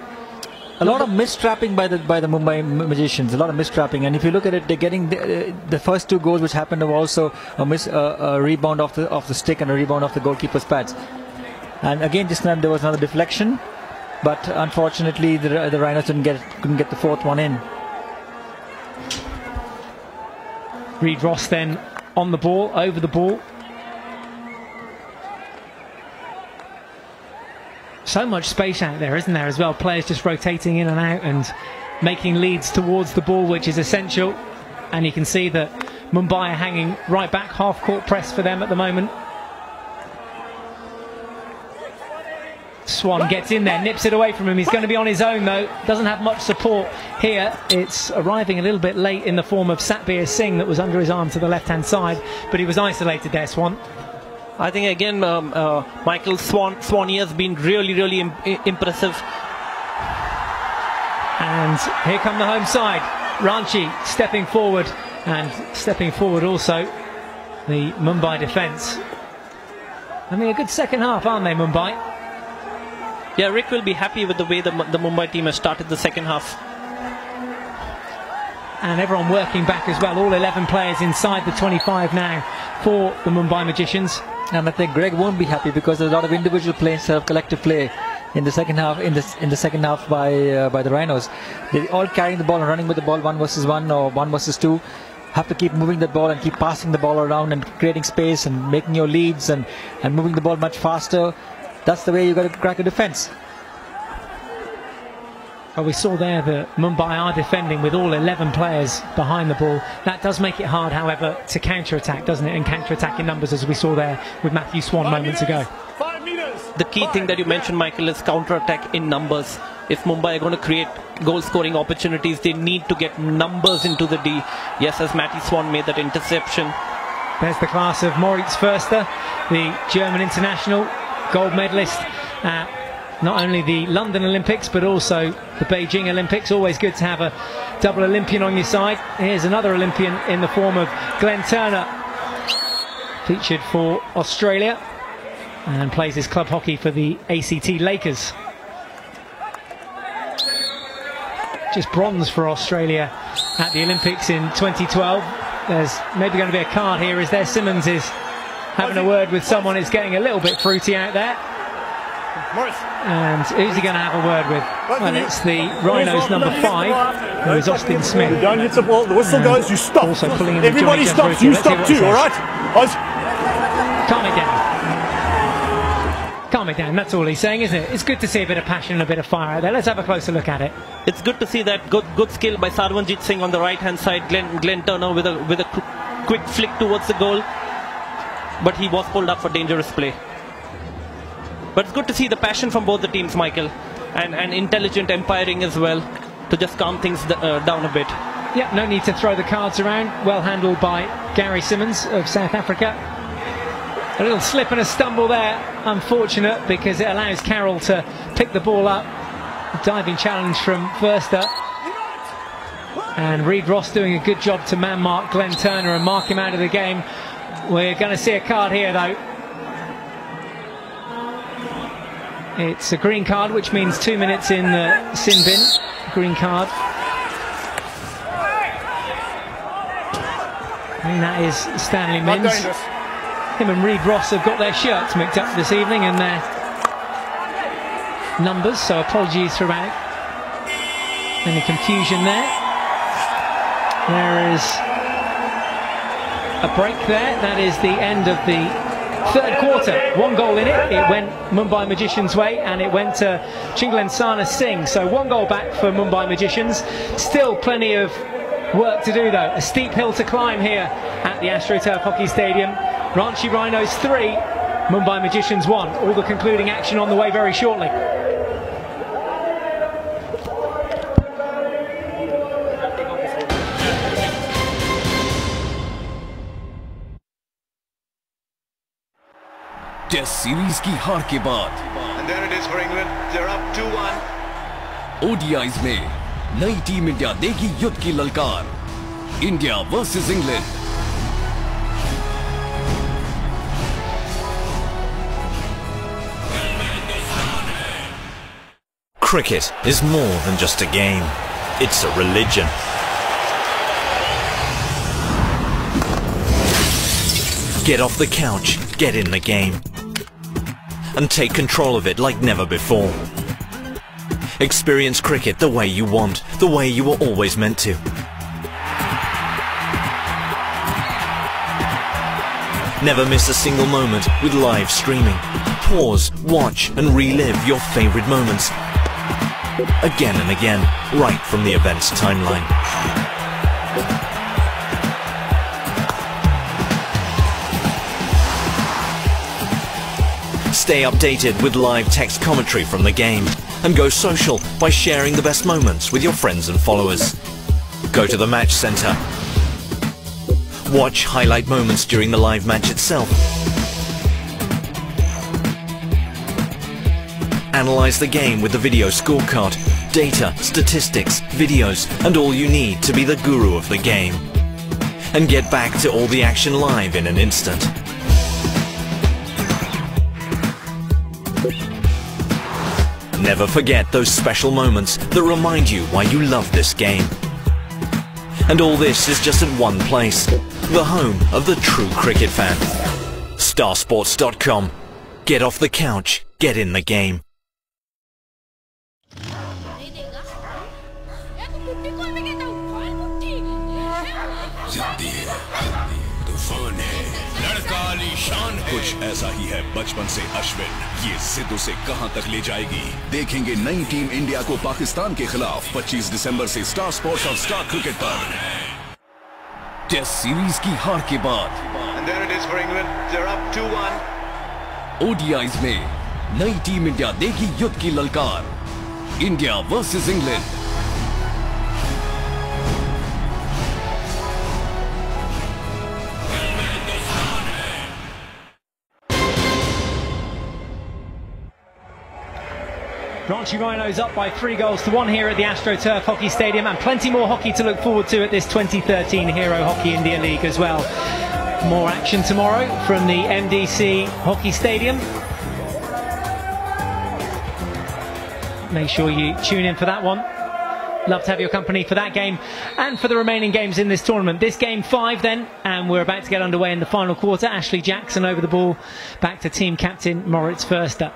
A lot of mistrapping by the Mumbai Magicians, a lot of mistrapping, and if you look at it, they're getting the first 2 goals which happened were also a rebound off the stick and a rebound off the goalkeeper's pads. And again, this time there was another deflection, but unfortunately the Rhinos couldn't get the 4th one in. Reid Ross then on the ball, over the ball. So much space out there, isn't there, as well? Players just rotating in and out and making leads towards the ball, which is essential. And you can see that Mumbai are hanging right back, half-court press for them at the moment. Swan gets in there, nips it away from him. He's going to be on his own, though. Doesn't have much support here. It's arriving a little bit late in the form of Satbir Singh that was under his arm to the left-hand side, but he was isolated there, Swan. I think again, Michael, Swanee has been really impressive. And here come the home side. Ranchi stepping forward, and stepping forward also the Mumbai defence. I mean, a good second half, aren't they, Mumbai? Yeah, Rick will be happy with the way the Mumbai team has started the second half. And everyone working back as well. All 11 players inside the 25 now for the Mumbai Magicians. And I think Greg won't be happy, because there's a lot of individual play instead of collective play in the second half. In the second half by the Rhinos, they all carrying the ball and running with the ball 1 versus 1 or 1 versus 2. Have to keep moving the ball and keep passing the ball around and creating space and making your leads and moving the ball much faster. That's the way you got to crack a defense. Well, we saw there that Mumbai are defending with all 11 players behind the ball. That does make it hard, however, to counter-attack, doesn't it? And counter-attack in numbers, as we saw there with Matthew Swan moments ago. The key thing that you mentioned, Michael, is counter-attack in numbers. If Mumbai are going to create goal-scoring opportunities, they need to get numbers into the D. Yes, as Matty Swan made that interception. There's the class of Moritz Förster, the German international gold medalist at not only the London Olympics but also the Beijing Olympics. Always good to have a double Olympian on your side. Here's another Olympian in the form of Glenn Turner, featured for Australia and plays his club hockey for the ACT Lakers. Just bronze for Australia at the Olympics in 2012. There's maybe going to be a card here as there Simmons is having a word with someone. It's getting a little bit fruity out there. And who's he going to have a word with? Well, it's the Rhinos number 5, who is Austin Smith. You don't hit the ball. The whistle goes, you stop. Also pulling in Everybody stops, you stop too, all right? Calm it down. Calm it down, that's all he's saying, isn't it? It's good to see a bit of passion and a bit of fire out there. Let's have a closer look at it. It's good to see that good skill by Sarwanjit Singh on the right-hand side. Glenn Turner with a quick flick towards the goal. But he was pulled up for dangerous play. But it's good to see the passion from both the teams, Michael, and intelligent umpiring as well, to just calm things down a bit. Yeah, no need to throw the cards around. Well handled by Gary Simmons of South Africa. A little slip and a stumble there, unfortunate, because it allows Carroll to pick the ball up. A diving challenge from Verster. And Reid Ross doing a good job to man-mark Glenn Turner and mark him out of the game. We're going to see a card here, though. It's a green card, which means 2 minutes in the sin bin. Green card. And that is Stanley Mims. Him and Reid Ross have got their shirts mixed up this evening and their numbers, so apologies for any confusion there. There is a break there. That is the end of the third quarter. 1 goal in it. It went Mumbai Magicians' way and it went to Chinglensana Singh. So 1 goal back for Mumbai Magicians. Still plenty of work to do though. A steep hill to climb here at the AstroTurf Hockey Stadium. Ranchi Rhinos 3, Mumbai Magicians 1. All the concluding action on the way very shortly. Test series की हार के बाद ODIs में नई team India देगी युद्ध की ललकार. India versus England. Cricket is more than just a game. It's a religion. Get off the couch, get in the game. And take control of it like never before. Experience cricket the way you want, the way you were always meant to. Never miss a single moment with live streaming. Pause, watch and relive your favorite moments. Again and again, right from the event's timeline. Stay updated with live text commentary from the game and go social by sharing the best moments with your friends and followers. Go to the match center. Watch highlight moments during the live match itself. Analyze the game with the video scorecard, data, statistics, videos, and all you need to be the guru of the game. And get back to all the action live in an instant. Never forget those special moments that remind you why you love this game. And all this is just at one place, the home of the true cricket fan. Starsports.com. Get off the couch, get in the game. कुछ ऐसा ही है बचपन से अश्विन. ये जिद उसे कहां तक ले जाएगी. देखेंगे नई टीम इंडिया को पाकिस्तान के खिलाफ 25 दिसंबर से स्टार स्पोर्ट्स और स्टार क्रिकेट पर. टेस्ट सीरीज की हार के बाद ओडीआईज में नई टीम इंडिया देगी युद्ध की ललकार. India versus England. Ranchi Rhinos up by 3-1 here at the AstroTurf Hockey Stadium, and plenty more hockey to look forward to at this 2013 Hero Hockey India League as well. More action tomorrow from the MDC Hockey Stadium. Make sure you tune in for that one. Love to have your company for that game and for the remaining games in this tournament. This game 5 then, and we're about to get underway in the final quarter. Ashley Jackson over the ball, back to team captain Moritz Verster.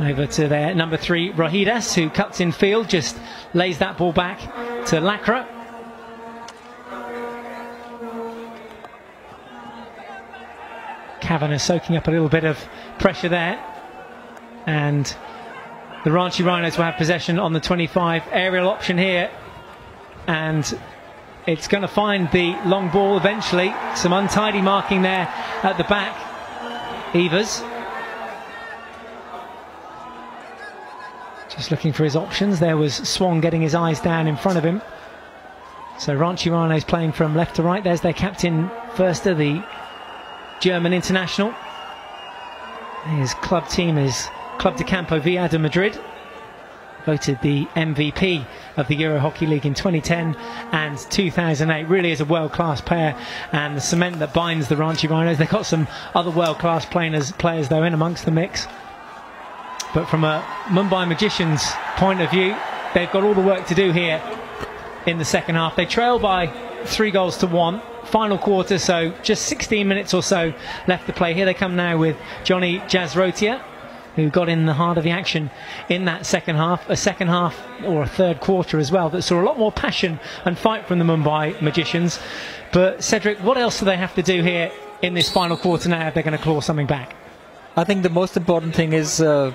Over to their number 3, Rohidas, who cuts in field, just lays that ball back to Lakra. Kavanagh soaking up a little bit of pressure there. And the Ranchi Rhinos will have possession on the 25. Aerial option here. And it's going to find the long ball eventually. Some untidy marking there at the back. Evers. Just looking for his options. There was Swan getting his eyes down in front of him. So Ranchi Rhinos playing from left to right. There's their captain, Förster, the German international. His club team is Club de Campo Villa de Madrid. Voted the MVP of the Euro Hockey League in 2010 and 2008. Really is a world-class pair, and the cement that binds the Ranchi Rhinos. They've got some other world-class players though in amongst the mix. But from a Mumbai Magicians point of view, they've got all the work to do here in the second half. They trail by 3-1. Final quarter, so just 16 minutes or so left to play. Here they come now with Johnny Jazrotia, who got in the heart of the action in that second half. A second half, or a third quarter as well, that saw a lot more passion and fight from the Mumbai Magicians. But Cedric, what else do they have to do here in this final quarter now if they're going to claw something back? I think the most important thing is the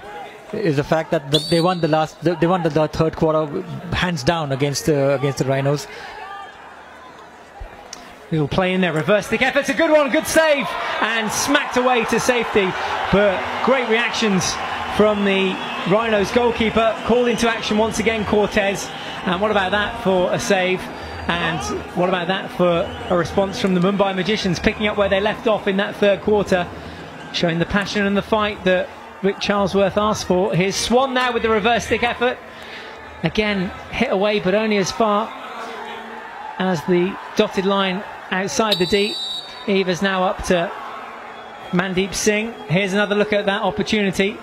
fact that they won the third quarter hands down against the Rhinos. He'll play in there, reverse stick effort, it's a good one, good save, and smacked away to safety. But great reactions from the Rhinos goalkeeper, called into action once again, Cortez. And what about that for a save? And what about that for a response from the Mumbai Magicians, picking up where they left off in that third quarter, showing the passion and the fight that Rick Charlesworth asked for. Here's Swan now with the reverse stick effort. Again, hit away, but only as far as the dotted line outside the D. Evers now up to Mandeep Singh. Here's another look at that opportunity.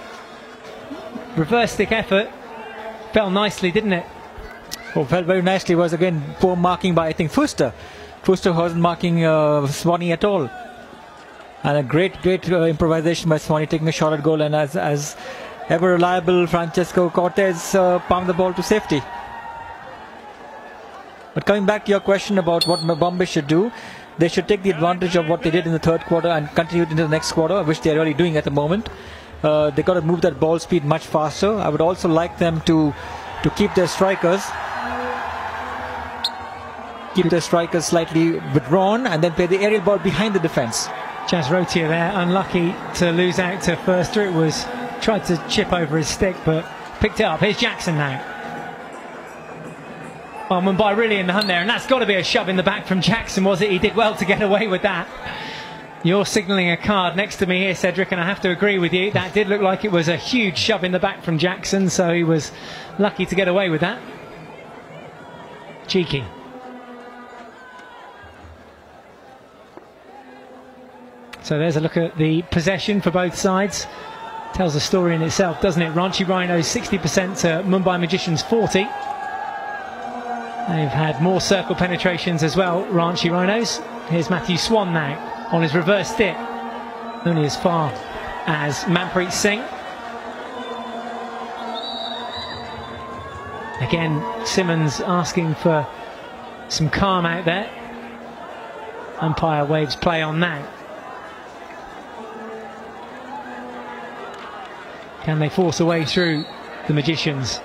Reverse stick effort. Fell nicely, didn't it? Oh, fell very nicely. Was again poor marking by, I think, Förster. Förster wasn't marking Swanee at all. And a great improvisation by Swanee, taking a shot at goal. And as ever reliable, Francesco Cortez palmed the ball to safety. But coming back to your question about what Bombay should do, they should take the advantage of what they did in the third quarter and continue it into the next quarter, which they're really doing at the moment. They got to move that ball speed much faster. I would also like them to keep their strikers slightly withdrawn and then play the aerial ball behind the defense. Jazrotia there, unlucky to lose out to Förster. It was tried to chip over his stick, but picked it up. Here's Jackson now. Oh, Mumbai really in the hunt there, and that's got to be a shove in the back from Jackson, was it? He did well to get away with that. You're signalling a card next to me here, Cedric, and I have to agree with you. That did look like it was a huge shove in the back from Jackson, so he was lucky to get away with that. Cheeky. So there's a look at the possession for both sides. Tells a story in itself, doesn't it? Ranchi Rhinos 60% to Mumbai Magicians 40. They've had more circle penetrations as well, Ranchi Rhinos. Here's Matthew Swan now on his reverse stick. Only as far as Manpreet Singh. Again, Simmons asking for some calm out there. Umpire waves play on that. Can they force a way through the Magicians?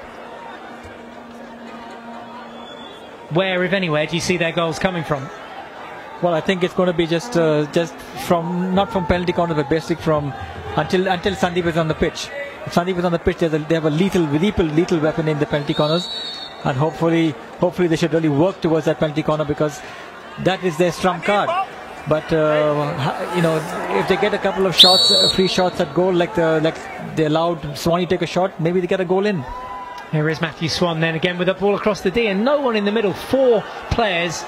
Where, if anywhere, do you see their goals coming from? Well, I think it's going to be just from, not from penalty corner, but basically from until Sandeep is on the pitch. If Sandeep is on the pitch, they have a lethal weapon in the penalty corners, and hopefully they should really work towards that penalty corner, because that is their trump card. But you know, if they get a couple of shots, free shots at goal, like they allowed Swanee take a shot, maybe they get a goal in. Here is Matthew Swan then again with the ball across the D, and no one in the middle. 4 players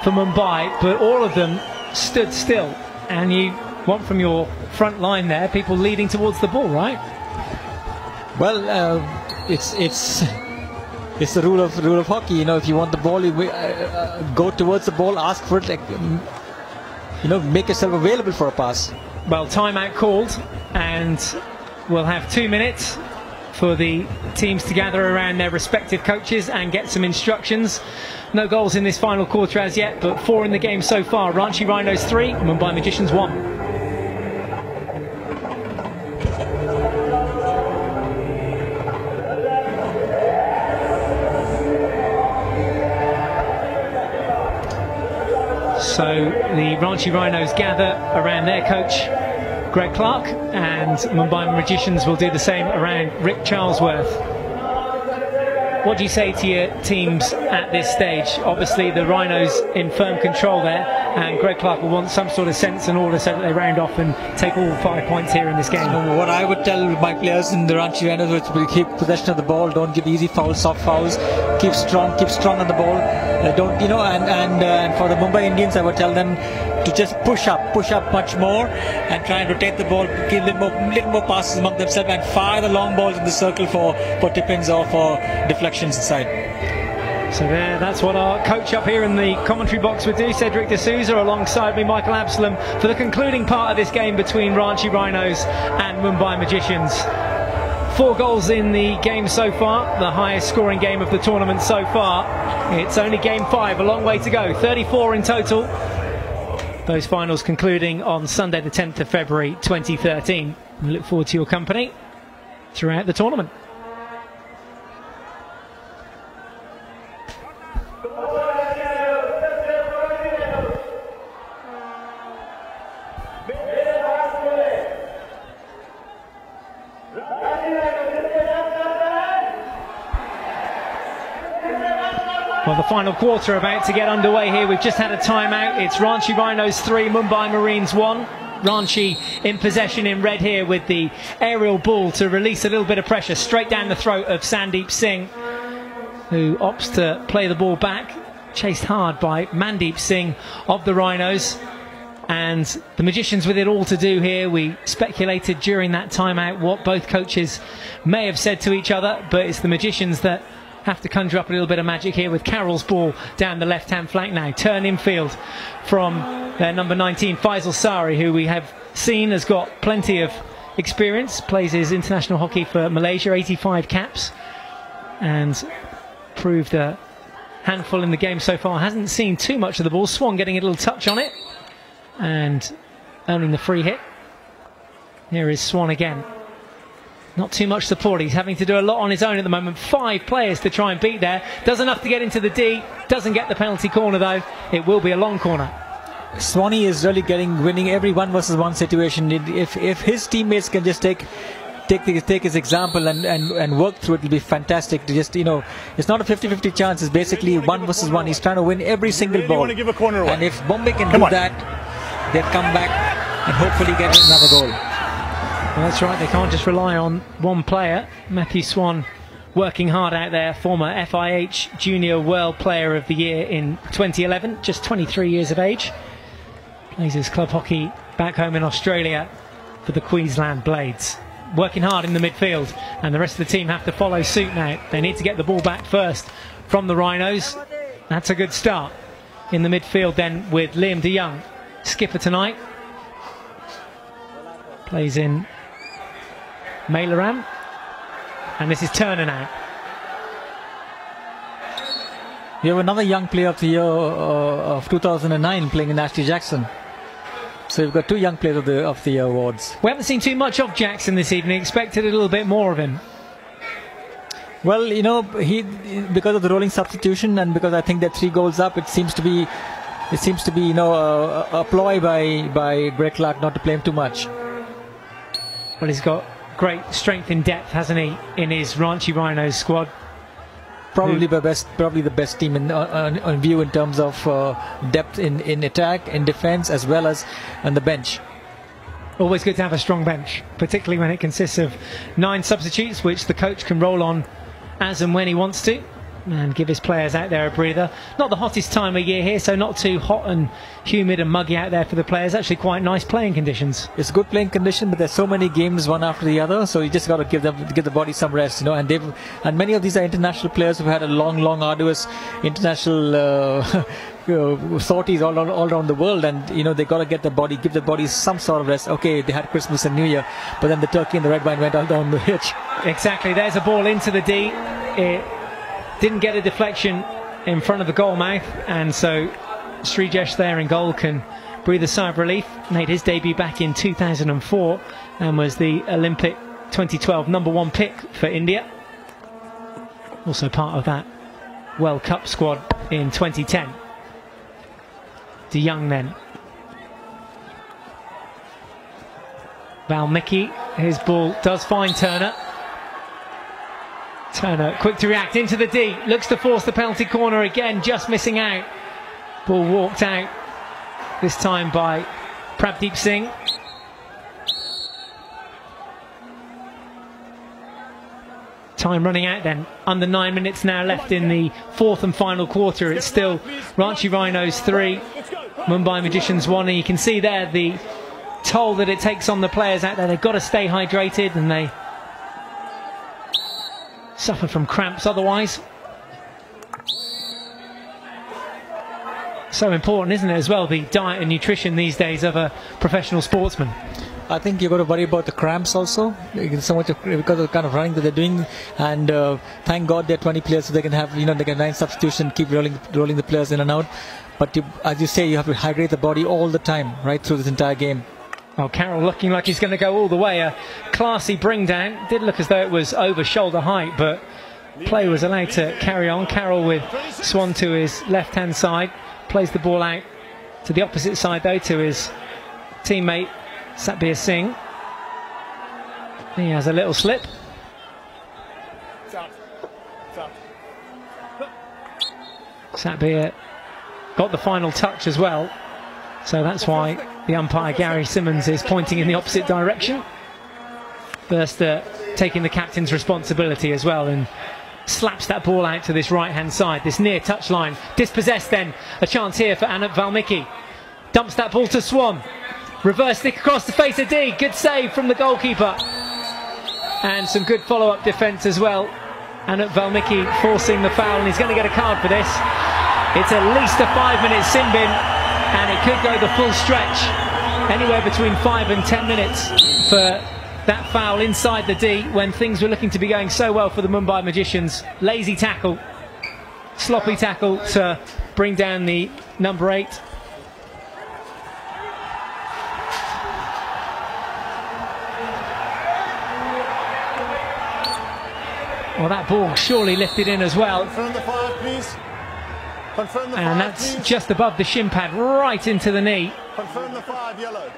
for Mumbai, but all of them stood still. And you want from your front line there people leading towards the ball, right? Well, it's the rule of hockey. You know, if you want the ball, you go towards the ball, ask for it. You know, make yourself available for a pass. Well, timeout called, and we'll have 2 minutes for the teams to gather around their respective coaches and get some instructions. No goals in this final quarter as yet, but 4 in the game so far. Ranchi Rhinos 3, Mumbai Magicians 1. So the Ranchi Rhinos gather around their coach, Greg Clark, and Mumbai Magicians will do the same around Rick Charlesworth. What do you say to your teams at this stage? Obviously the Rhinos in firm control there, and Greg Clark will want some sort of sense and order so that they round off and take all 5 points here in this game. What I would tell my players in the Ranchi Rhinos is to keep possession of the ball, don't give easy fouls, soft fouls, keep strong on the ball. Don't, and for the Mumbai Indians, I would tell them to just push up much more and try and rotate the ball, give them little more passes among themselves and fire the long balls in the circle for tip-ins or for deflections inside. So that's what our coach up here in the commentary box would do, Cedric D'Souza, alongside me, Michael Absalom, for the concluding part of this game between Ranchi Rhinos and Mumbai Magicians. 4 goals in the game so far, the highest scoring game of the tournament so far. It's only game 5, a long way to go, 34 in total. Those finals concluding on Sunday the 10th of February 2013. We look forward to your company throughout the tournament. Well, the final quarter about to get underway here. We've just had a timeout. It's Ranchi Rhinos 3, Mumbai Marines 1. Ranchi in possession in red here with the aerial ball to release a little bit of pressure straight down the throat of Sandeep Singh, who opts to play the ball back, chased hard by Mandeep Singh of the Rhinos. And the Magicians with it all to do here. We speculated during that timeout what both coaches may have said to each other, but it's the Magicians that have to conjure up a little bit of magic here with Carroll's ball down the left-hand flank now. Turn infield from their number 19, Faisal Sari, who we have seen has got plenty of experience, plays his international hockey for Malaysia, 85 caps, and proved a handful in the game so far. Hasn't seen too much of the ball. Swan getting a little touch on it and earning the free hit. Here is Swan again. Not too much support. He's having to do a lot on his own at the moment. 5 players to try and beat there. Does enough to get into the D. Doesn't get the penalty corner though. It will be a long corner. Swanee is really winning every 1 versus 1 situation. If his teammates can just take his example and work through it, it'll be fantastic. To just, it's not a 50-50 chance. It's basically 1 versus 1. He's trying to win every single ball. Want to give a corner away. And if Bombay can do that, they'll come back and hopefully get another goal. Well, that's right, they can't just rely on one player. Matthew Swan working hard out there, former FIH Junior World Player of the Year in 2011, just 23 years of age. Plays his club hockey back home in Australia for the Queensland Blades. Working hard in the midfield, and the rest of the team have to follow suit now. They need to get the ball back first from the Rhinos. That's a good start. In the midfield then with Liam de Jong, skipper tonight. Plays in Mailaram, and this is Turner now. We have another young player of the year of 2009 playing in Ashley Jackson. So we've got 2 young players of the year awards. We haven't seen too much of Jackson this evening. Expected a little bit more of him. Well, he because of the rolling substitution and because I think they're 3 goals up, it seems to be a ploy by Greg Clark not to play him too much. Well, he's got great strength in depth, hasn't he, in his Ranchi Rhinos squad? Probably the best team on view in terms of depth in attack, in defence, as well as on the bench. Always good to have a strong bench, particularly when it consists of 9 substitutes, which the coach can roll on as and when he wants to, and give his players out there a breather. Not the hottest time of year here, so not too hot and humid and muggy out there for the players. Actually quite nice playing conditions. It's good playing condition, but there's so many games one after the other, so you just got to give the body some rest, and many of these are international players who've had a long arduous international sorties all around the world, and they got to give the body some sort of rest. Okay, they had Christmas and New Year, but then the turkey and the red wine went all down the hitch. Exactly, there's a ball into the D. It didn't get a deflection in front of the goal mouth, and so Srijesh there in goal can breathe a sigh of relief. Made his debut back in 2004 and was the Olympic 2012 #1 pick for India. Also part of that World Cup squad in 2010. De Jong then. Valmiki, his ball does find Turner. Turner quick to react into the D, looks to force the penalty corner again, just missing out. Ball walked out, this time by Prabdeep Singh. Time running out then, under 9 minutes now left in the fourth and final quarter. It's still Ranchi Rhinos 3, Mumbai Magicians 1, and you can see there the toll that it takes on the players out there. They've got to stay hydrated and they suffer from cramps otherwise. So important, isn't it, as well, the diet and nutrition these days of a professional sportsman? I think you've got to worry about the cramps also, so much because of the kind of running that they're doing, and thank God they're 20 players so they can have, they can 9 substitution, keep rolling the players in and out. But as you say, you have to hydrate the body all the time, right through this entire game. Well, Carroll looking like he's going to go all the way. A classy bring down. Did look as though it was over shoulder height, but play was allowed to carry on. Carroll with Swan to his left-hand side. Plays the ball out to the opposite side, though, to his teammate Satbir Singh. He has a little slip. Satbir got the final touch as well. So that's why the umpire Gary Simmons is pointing in the opposite direction. First taking the captain's responsibility as well, and slaps that ball out to this right-hand side, this near touchline. Dispossessed then, a chance here for Anant Valmiki. Dumps that ball to Swan. Reverse stick across the face of D. Good save from the goalkeeper. And some good follow-up defence as well. Anant Valmiki forcing the foul, and he's going to get a card for this. It's at least a 5-minute sin bin, and it could go the full stretch. Anywhere between 5 and 10 minutes for that foul inside the D when things were looking to be going so well for the Mumbai Magicians. Lazy tackle, sloppy tackle to bring down the number 8. Well, that ball surely lifted in as well. Confirm the 5, please. Confirm the 5, and that's please. Just above the shin pad, right into the knee. Confirm the 5, yellow.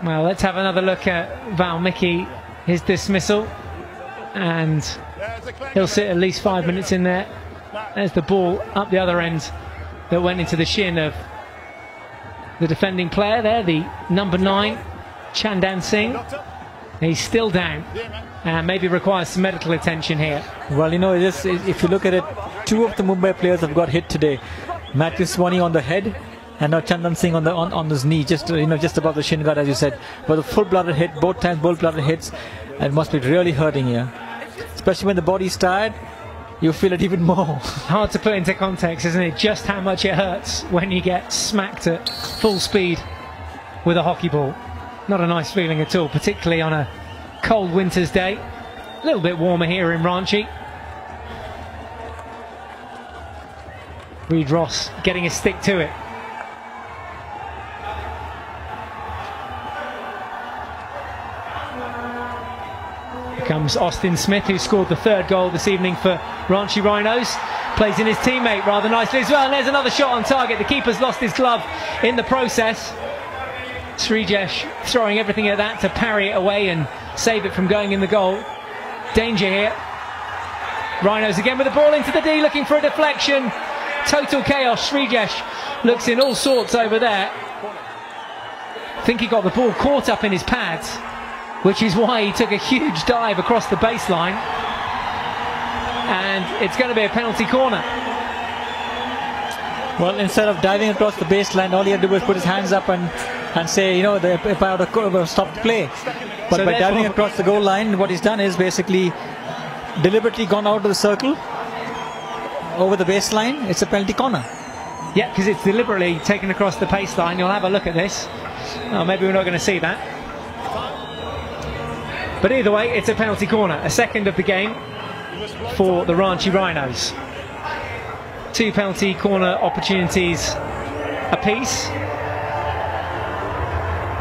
Well, let's have another look at Valmiki, his dismissal, and he'll sit at least 5 minutes in there. There's the ball up the other end that went into the shin of the defending player there, the number 9, Chandan Singh. He's still down and maybe requires some medical attention here. Well, if you look at it, 2 of the Mumbai players have got hit today. Matthew Swanee on the head, and now Chandan Singh on his knee, just above the shin guard, as you said. But a full-blooded hit, both times full-blooded hits, and it must be really hurting here. Especially when the body's tired, you feel it even more. Hard to put into context, isn't it? Just how much it hurts when you get smacked at full speed with a hockey ball. Not a nice feeling at all, particularly on a cold winter's day. A little bit warmer here in Ranchi. Reed Ross getting a stick to it. Here comes Austin Smith, who scored the 3rd goal this evening for Ranchi Rhinos. Plays in his teammate rather nicely as well, and there's another shot on target. The keeper's lost his glove in the process. Srijesh throwing everything at that to parry it away and save it from going in the goal. Danger here. Rhinos again with the ball into the D, looking for a deflection. Total chaos. Srijesh looks in all sorts over there. I think he got the ball caught up in his pads, which is why he took a huge dive across the baseline. And it's going to be a penalty corner. Well, instead of diving across the baseline, all he had to do was put his hands up and say, if I would have stopped the play. But so by diving across the goal line, what he's done is basically deliberately gone out of the circle over the baseline. It's a penalty corner. Yeah, because it's deliberately taken across the baseline. You'll have a look at this. Oh, maybe we're not going to see that. But either way, it's a penalty corner, a second of the game for the Ranchi Rhinos. 2 penalty corner opportunities apiece.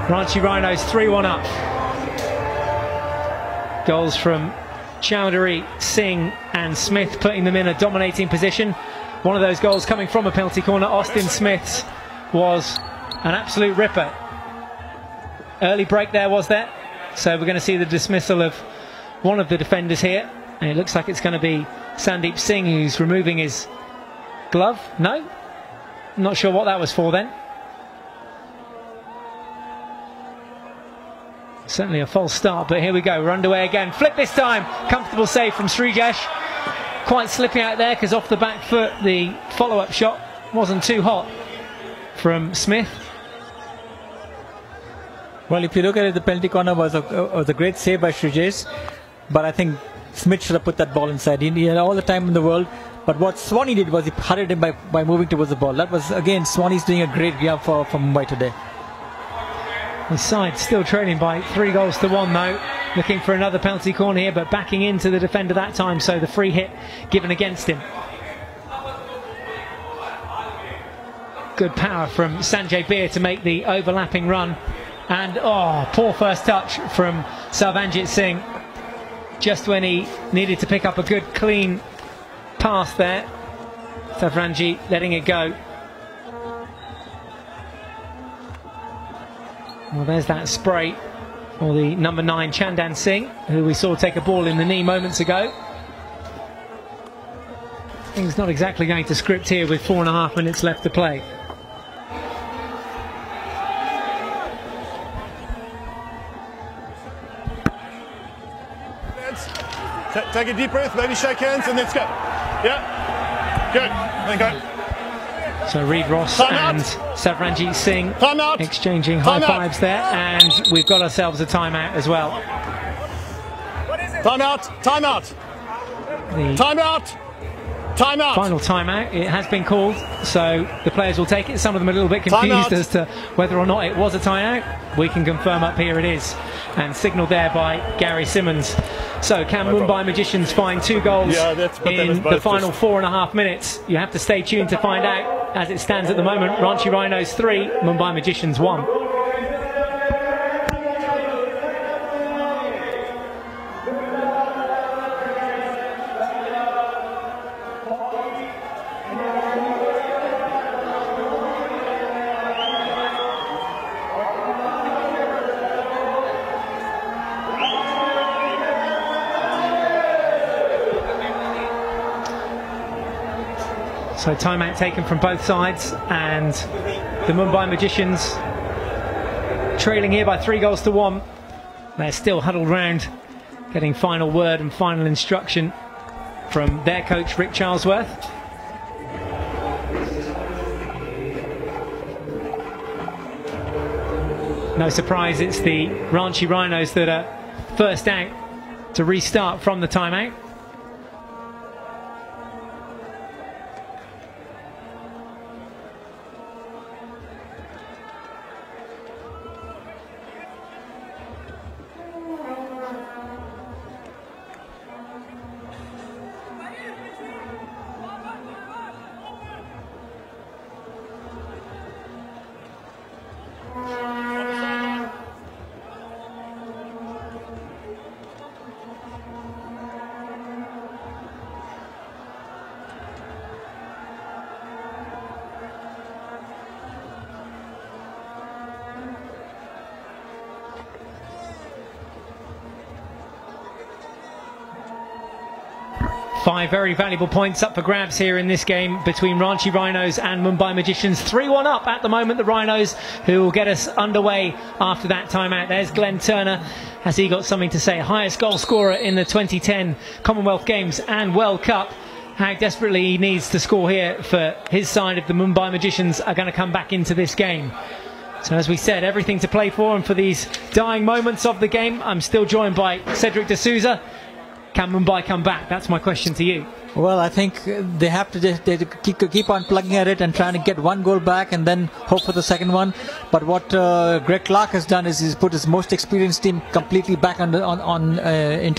Ranchi Rhinos 3-1 up. Goals from Janurary, Singh and Smith putting them in a dominating position. One of those goals coming from a penalty corner. Austin Smith's was an absolute ripper. Early break there, was there? So we're going to see the dismissal of one of the defenders here. And it looks like it's going to be Sandeep Singh who's removing his glove. No? Not sure what that was for then. Certainly a false start, but here we go. We're underway again. Flip this time. Comfortable save from Srijesh. Quite slippy out there because off the back foot the follow-up shot wasn't too hot from Smith. Well, if you look at it, the penalty corner was a great save by Srijesh, but I think Smith should have put that ball inside. He had all the time in the world, but what Swanee did was he hurried him by moving towards the ball. That was, again, Swanee's doing a great job for Mumbai today. The side still trailing by 3-1 though. Looking for another penalty corner here, but backing into the defender that time, so the free hit given against him. Good power from Sanjay Beer to make the overlapping run. And poor first touch from Sarvanjit Singh. Just when he needed to pick up a good clean pass there. Sarvanjit letting it go. Well, there's that spray for the number 9 Chandan Singh, who we saw take a ball in the knee moments ago. Things not exactly going to script here with 4.5 minutes left to play. Take a deep breath, maybe shake hands, and let's go. Yeah, good. Then go. So Reid Ross and Sarvanjit Singh exchanging high fives there, and we've got ourselves a timeout as well. Timeout, timeout, timeout, timeout. Final timeout, it has been called, so the players will take it. Some of them are a little bit confused as to whether or not it was a timeout. We can confirm up here it is, and signalled there by Gary Simmons. So can Mumbai Magicians find 2 goals in the final 4.5 minutes? You have to stay tuned to find out. As it stands at the moment, Ranchi Rhinos 3, Mumbai Magicians 1. So timeout taken from both sides, and the Mumbai Magicians trailing here by 3-1. They're still huddled round, getting final word and final instruction from their coach Rick Charlesworth. No surprise, it's the Ranchi Rhinos that are first out to restart from the timeout. Five very valuable points up for grabs here in this game between Ranchi Rhinos and Mumbai Magicians. 3-1 up at the moment, the Rhinos, who will get us underway after that timeout. There's Glenn Turner. Has he got something to say? Highest goal scorer in the 2010 Commonwealth Games and World Cup. How desperately he needs to score here for his side if the Mumbai Magicians are going to come back into this game. So as we said, everything to play for, and for these dying moments of the game, I'm still joined by Cedric D'Souza. Can Mumbai come back? That's my question to you. Well, I think they have to just keep on plugging at it and trying to get one goal back and then hope for the second one. But what Greg Clark has done is he's put his most experienced team completely back into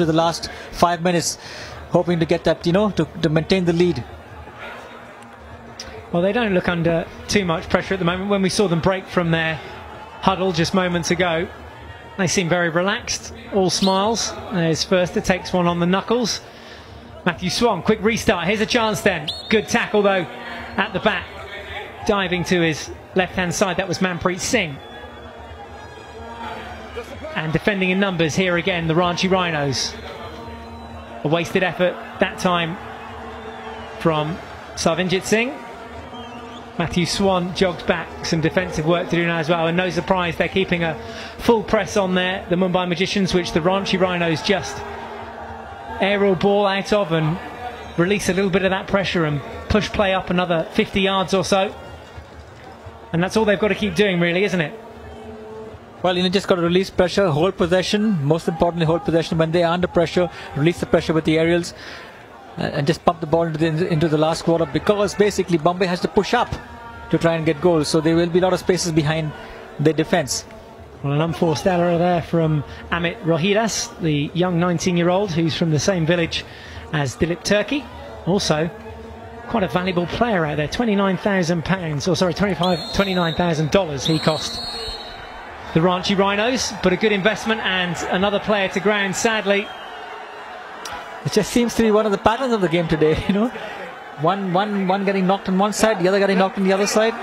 the last 5 minutes, hoping to get that, to maintain the lead. Well, they don't look under too much pressure at the moment. When we saw them break from their huddle just moments ago, they seem very relaxed, all smiles. There's Förster, takes one on the knuckles. Matthew Swan, quick restart, here's a chance then. Good tackle though at the back. Diving to his left-hand side, that was Manpreet Singh. And defending in numbers here again, the Ranchi Rhinos. A wasted effort that time from Sarvinjit Singh. Matthew Swan jogged back, some defensive work to do now as well, and no surprise they're keeping a full press on there, the Mumbai Magicians, which the Ranchi Rhinos just aerial ball out of and release a little bit of that pressure and push play up another 50 yards or so. And that's all they've got to keep doing really, isn't it? Well, just got to release pressure, hold possession, most importantly hold possession. When they are under pressure, release the pressure with the aerials and just pump the ball into the last quarter, because basically Bombay has to push up to try and get goals, so there will be a lot of spaces behind their defence. Well, an unforced error there from Amit Rohidas, the young 19-year-old who's from the same village as Dilip Turkey. Also, quite a valuable player out there, £29,000, or sorry, $29,000 he cost the Ranchi Rhinos, but a good investment and another player to ground, sadly. It just seems to be one of the patterns of the game today, One getting knocked on one side, the other getting knocked on the other side.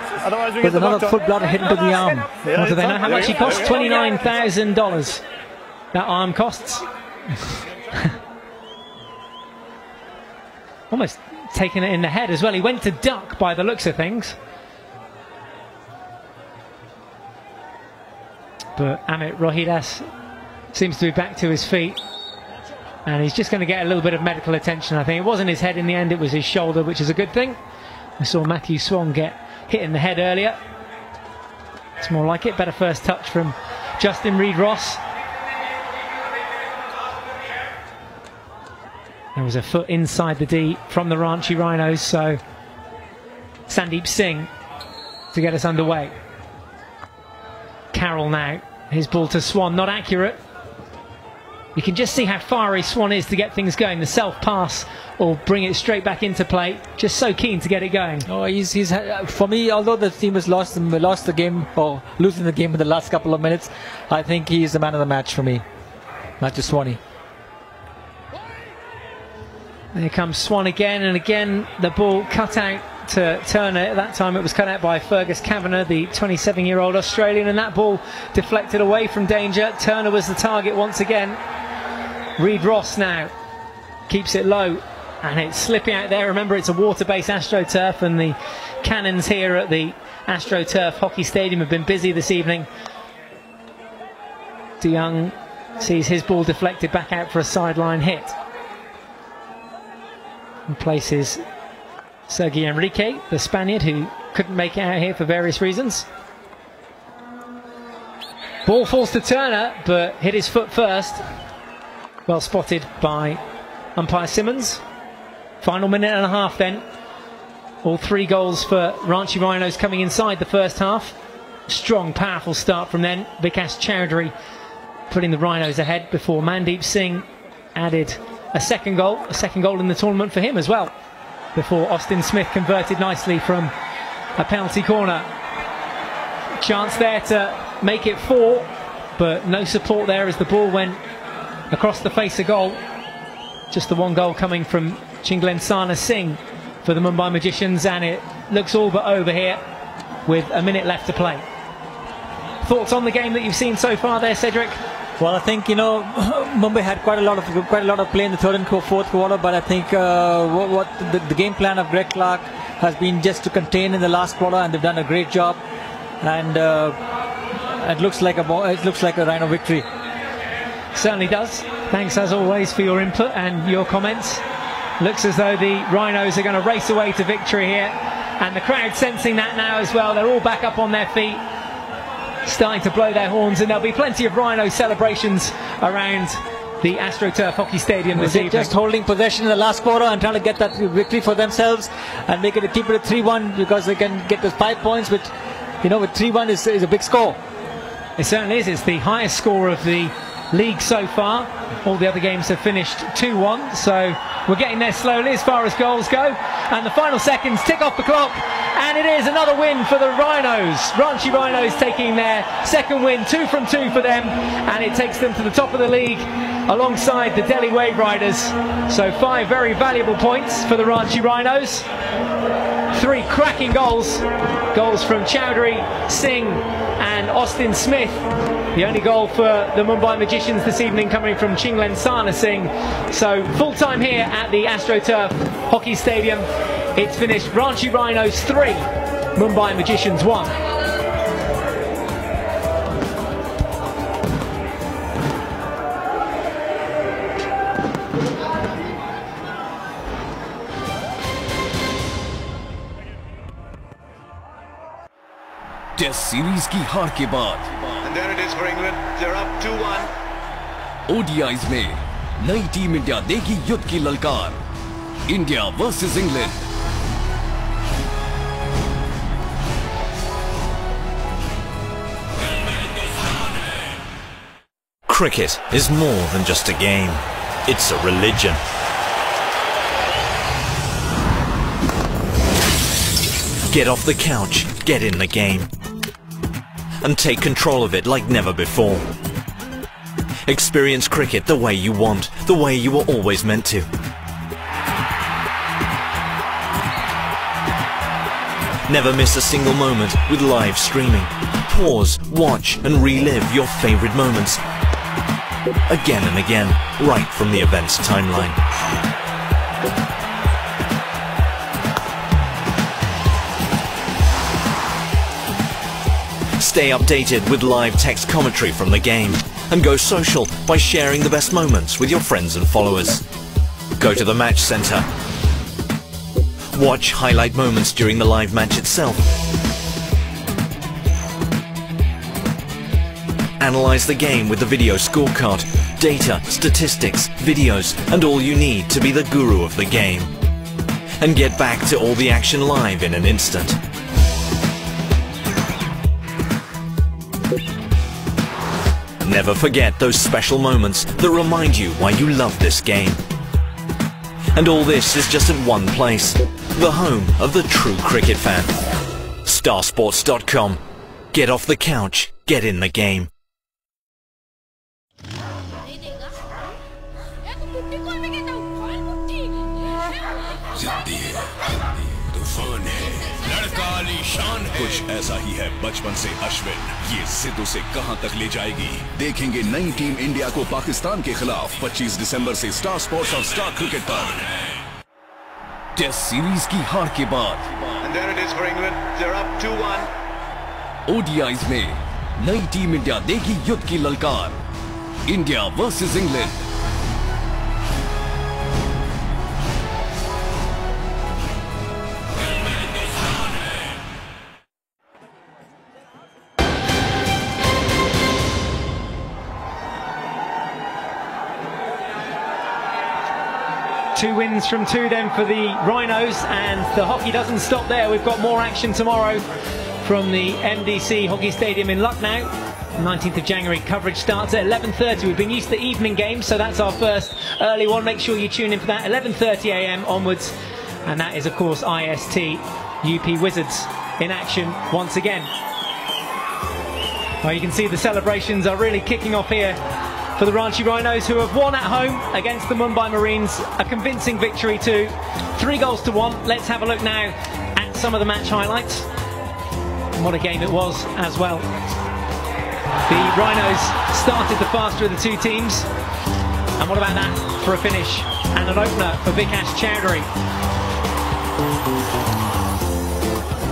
With another full-blooded hit into the arm. Well, do they know how much he costs? $29,000 that arm costs. Almost taking it in the head as well. He went to duck by the looks of things. But Amit Rohidas seems to be back to his feet. And he's just going to get a little bit of medical attention, I think. It wasn't his head in the end, it was his shoulder, which is a good thing. We saw Matthew Swan get hit in the head earlier. It's more like it. Better first touch from Justin Reid-Ross. There was a foot inside the D from the Ranchi Rhinos, so Sandeep Singh to get us underway. Carroll now, his ball to Swan, not accurate. You can just see how fiery Swan is to get things going. The self-pass or bring it straight back into play. Just so keen to get it going. Oh, he's for me, although the team has lost the game, or losing the game in the last couple of minutes, I think he's the man of the match for me. Matthew Swanee. Here comes Swan again, and again the ball cut out to Turner. That time it was cut out by Fergus Kavanagh, the 27-year-old Australian, and that ball deflected away from danger. Turner was the target once again. Reid-Ross now keeps it low, and it's slipping out there. Remember, it's a water-based AstroTurf, and the cannons here at the AstroTurf Hockey Stadium have been busy this evening. De Jong sees his ball deflected back out for a sideline hit. And places Sergi Enrique, the Spaniard, who couldn't make it out here for various reasons. Ball falls to Turner, but hit his foot first. Well spotted by umpire Simmons. Final minute and a half then. All 3 goals for Ranchi Rhinos coming inside the first half. Strong, powerful start from then. Vikas Chowdhury putting the Rhinos ahead before Mandeep Singh added a second goal in the tournament for him as well, before Austin Smith converted nicely from a penalty corner. Chance there to make it 4, but no support there as the ball went across the face of goal. Just the one goal coming from Chinglensana Singh for the Mumbai Magicians, and it looks all but over here with a minute left to play. Thoughts on the game that you've seen so far there, Cedric? Well, I think Mumbai had quite a lot of play in the third and fourth quarter, but I think what the game plan of Greg Clark has been just to contain in the last quarter, and they've done a great job. And it looks like a Rhino victory. Certainly does. Thanks as always for your input and your comments. Looks as though the Rhinos are going to race away to victory here, and the crowd sensing that now as well. They're all back up on their feet, starting to blow their horns, and there'll be plenty of Rhino celebrations around the AstroTurf Hockey Stadium this evening. Just holding possession in the last quarter and trying to get that victory for themselves and keep it at 3-1 because they can get those 5 points, which, you know, with 3-1 is a big score. It certainly is. It's the highest score of the league so far. All the other games have finished 2-1, so we're getting there slowly as far as goals go. And the final seconds tick off the clock, and it is another win for the Rhinos. Ranchi Rhinos taking their second win, 2 from 2 for them, and it takes them to the top of the league alongside the Delhi Wave Riders. So 5 very valuable points for the Ranchi Rhinos. 3 cracking goals from Chowdhury, Singh and Austin Smith. The only goal for the Mumbai Magicians this evening coming from Chinglen Sana Singh. So full time here at the AstroTurf Hockey Stadium. It's finished Ranchi Rhinos 3, Mumbai Magicians 1. Test series की हार के बाद ODIs में नई team India देगी युद्ध की ललकार, India versus England. Cricket is more than just a game. It's a religion. Get off the couch, get in the game, and take control of it like never before. Experience cricket the way you want, the way you were always meant to. Never miss a single moment with live streaming. Pause, watch and relive your favorite moments again and again, right from the event's timeline. Stay updated with live text commentary from the game, and go social by sharing the best moments with your friends and followers. Go to the match center. Watch highlight moments during the live match itself. Analyze the game with the video scorecard, data, statistics, videos, and all you need to be the guru of the game. And get back to all the action live in an instant. Never forget those special moments that remind you why you love this game. And all this is just at one place, the home of the true cricket fan. Starsports.com. Get off the couch, get in the game. कुछ ऐसा ही है बचपन से अश्विन, ये जिद उसे कहां तक ले जाएगी। देखेंगे नई टीम इंडिया को पाकिस्तान के खिलाफ 25 दिसंबर से स्टार स्पोर्ट्स और स्टार क्रिकेट पर। टेस्ट सीरीज की हार के बाद ओडीआईज में नई टीम इंडिया देगी युद्ध की ललकार, India versus England. Two wins from 2 then for the Rhinos, and the hockey doesn't stop there. We've got more action tomorrow from the MDC Hockey Stadium in Lucknow. 19th of January, coverage starts at 11:30. We've been used to evening games, so that's our first early one. Make sure you tune in for that, 11:30 AM onwards. And that is, of course, IST UP Wizards in action once again. Well, you can see the celebrations are really kicking off here for the Ranchi Rhinos, who have won at home against the Mumbai Marines. A convincing victory too, 3-1. Let's have a look now at some of the match highlights. And what a game it was as well. The Rhinos started the faster of the two teams. And what about that for a finish and an opener for Vikash Chowdhury.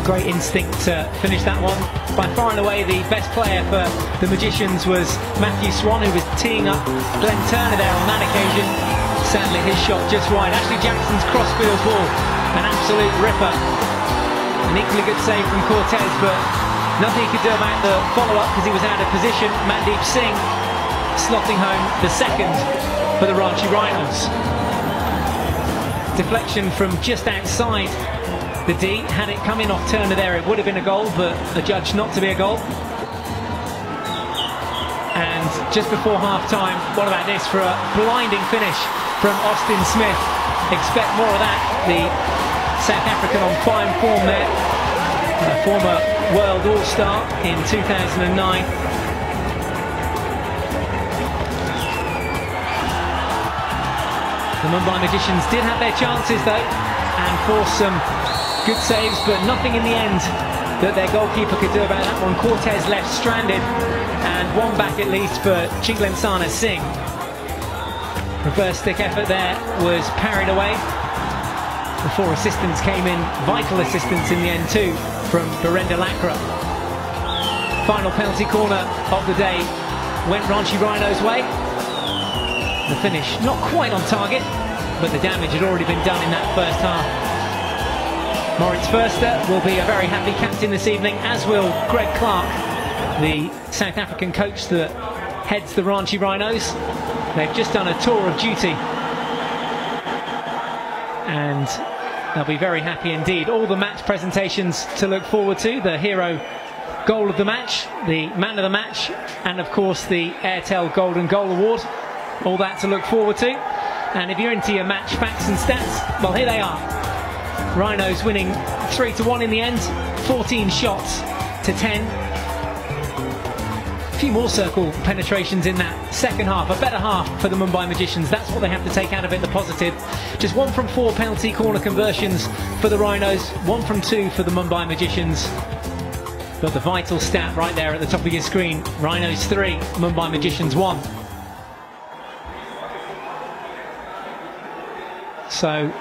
Great instinct to finish that one. By far and away the best player for the Magicians was Matthew Swan, who was teeing up Glenn Turner there on that occasion. Sadly his shot just wide. Ashley Jackson's crossfield ball, an absolute ripper. An equally good save from Cortez, but nothing he could do about the follow-up because he was out of position. Mandeep Singh slotting home the second for the Ranchi Rhinos. Deflection from just outside the D. Had it come in off Turner there, it would have been a goal, but adjudged not to be a goal. And just before half-time, what about this for a blinding finish from Austin Smith? Expect more of that. The South African on fine form there. A former World All-Star in 2009. The Mumbai Magicians did have their chances though, and forced some good saves, but nothing in the end that their goalkeeper could do about that one. Cortez left stranded, and one back at least for Chinglemsana Singh. Reverse stick effort there was parried away before assistance came in, vital assistance in the end too, from Virender Lakra. Final penalty corner of the day went Ranchi Rhinos' way. The finish not quite on target, but the damage had already been done in that first half. Moritz Förster will be a very happy captain this evening, as will Greg Clark, the South African coach that heads the Ranchi Rhinos. They've just done a tour of duty, and they'll be very happy indeed. All the match presentations to look forward to, the hero goal of the match, the man of the match, and of course the Airtel Golden Goal Award. All that to look forward to. And if you're into your match facts and stats, well, here they are. Rhinos winning 3-1 in the end, 14 shots to 10. A few more circle penetrations in that second half, a better half for the Mumbai Magicians. That's what they have to take out of it, the positive. Just 1 from 4 penalty corner conversions for the Rhinos, 1 from 2 for the Mumbai Magicians. Got the vital stat right there at the top of your screen. Rhinos 3, Mumbai Magicians 1. So,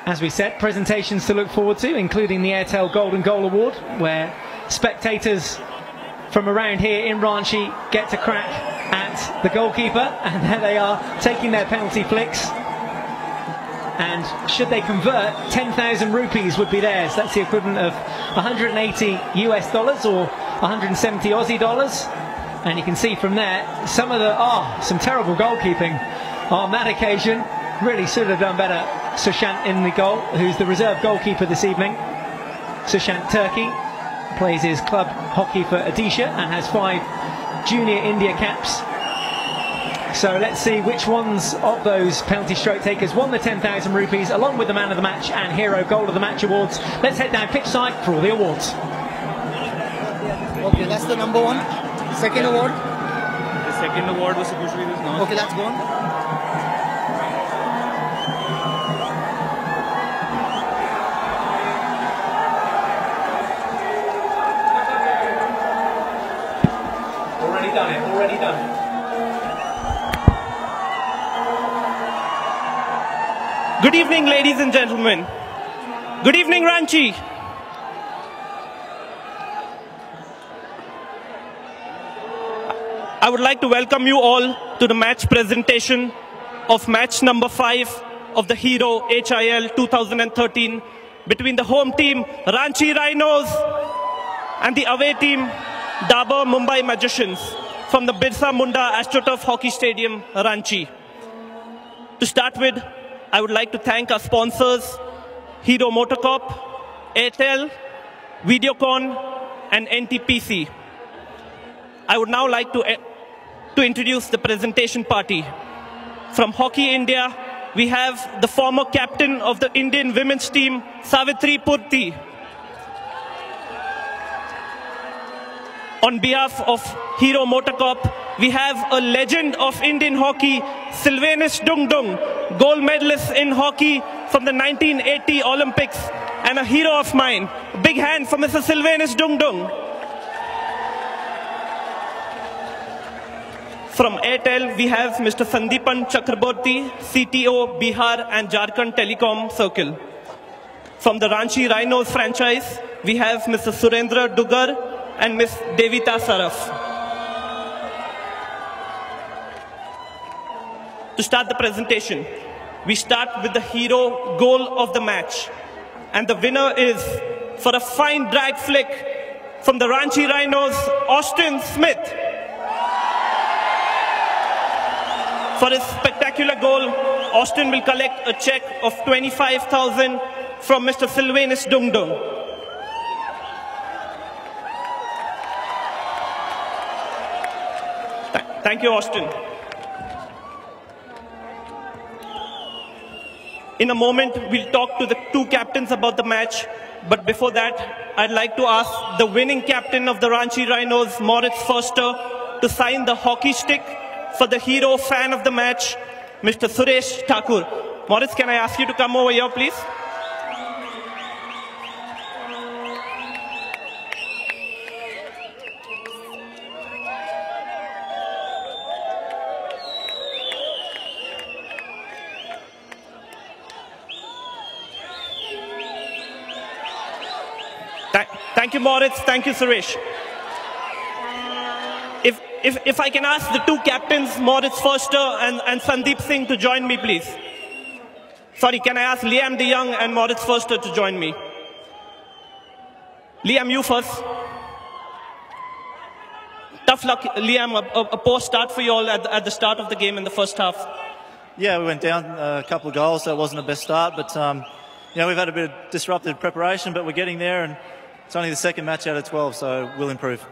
as we said, presentations to look forward to, including the Airtel Golden Goal Award, where spectators from around here in Ranchi get to crack at the goalkeeper, and there they are taking their penalty flicks. And should they convert, 10,000 rupees would be theirs. That's the equivalent of 180 US dollars or 170 Aussie dollars. And you can see from there some of the some terrible goalkeeping on that occasion. Really should have done better. Sushant in the goal, who's the reserve goalkeeper this evening. Sushant Turkey plays his club hockey for Odisha and has 5 junior India caps. So let's see which ones of those penalty stroke takers won the 10,000 rupees, along with the man of the match and hero goal of the match awards. Let's head down pitch side for all the awards. Okay, that's the number 1. Second award? The second award was supposed to be this now. Okay, that's gone. Already done. Good evening, ladies and gentlemen. Good evening, Ranchi. I would like to welcome you all to the match presentation of match number 5 of the Hero HIL 2013 between the home team Ranchi Rhinos and the away team Dabur Mumbai Magicians from the Birsa Munda AstroTurf Hockey Stadium, Ranchi. To start with, I would like to thank our sponsors, Hero Motorcorp, Airtel, Videocon, and NTPC. I would now like to introduce the presentation party. From Hockey India, we have the former captain of the Indian women's team, Savitri Purti. On behalf of Hero Motorcorp, we have a legend of Indian hockey, Sylvanus Dungdung, gold medalist in hockey from the 1980 Olympics, and a hero of mine. A big hand for Mr. Sylvanus Dungdung. From Airtel, we have Mr. Sandeepan Chakraborty, CTO, Bihar and Jharkhand Telecom Circle. From the Ranchi Rhinos franchise, we have Mr. Surendra Dugar and Ms. Devita Saraf. To start the presentation, we start with the hero goal of the match. And the winner is, for a fine drag flick from the Ranchi Rhinos, Austin Smith. For his spectacular spectacular goal, Austin will collect a check of 25,000 from Mr. Sylvanus Dungdung. Thank you, Austin. In a moment, we'll talk to the two captains about the match. But before that, I'd like to ask the winning captain of the Ranchi Rhinos, Moritz Foster, to sign the hockey stick for the hero fan of the match, Mr. Suresh Thakur. Moritz, can I ask you to come over here, please? Thank you, Moritz. Thank you, Suresh. If I can ask the two captains, Moritz Foster and Sandeep Singh, to join me, please. Sorry, can I ask Liam de Jong and Moritz Foster to join me? Liam, you first. Tough luck, Liam. A poor start for you all at the start of the game in the first half. Yeah, we went down a couple of goals, so it wasn't the best start. But, you know, we've had a bit of disrupted preparation, but we're getting there. And it's only the second match out of 12, so we'll improve.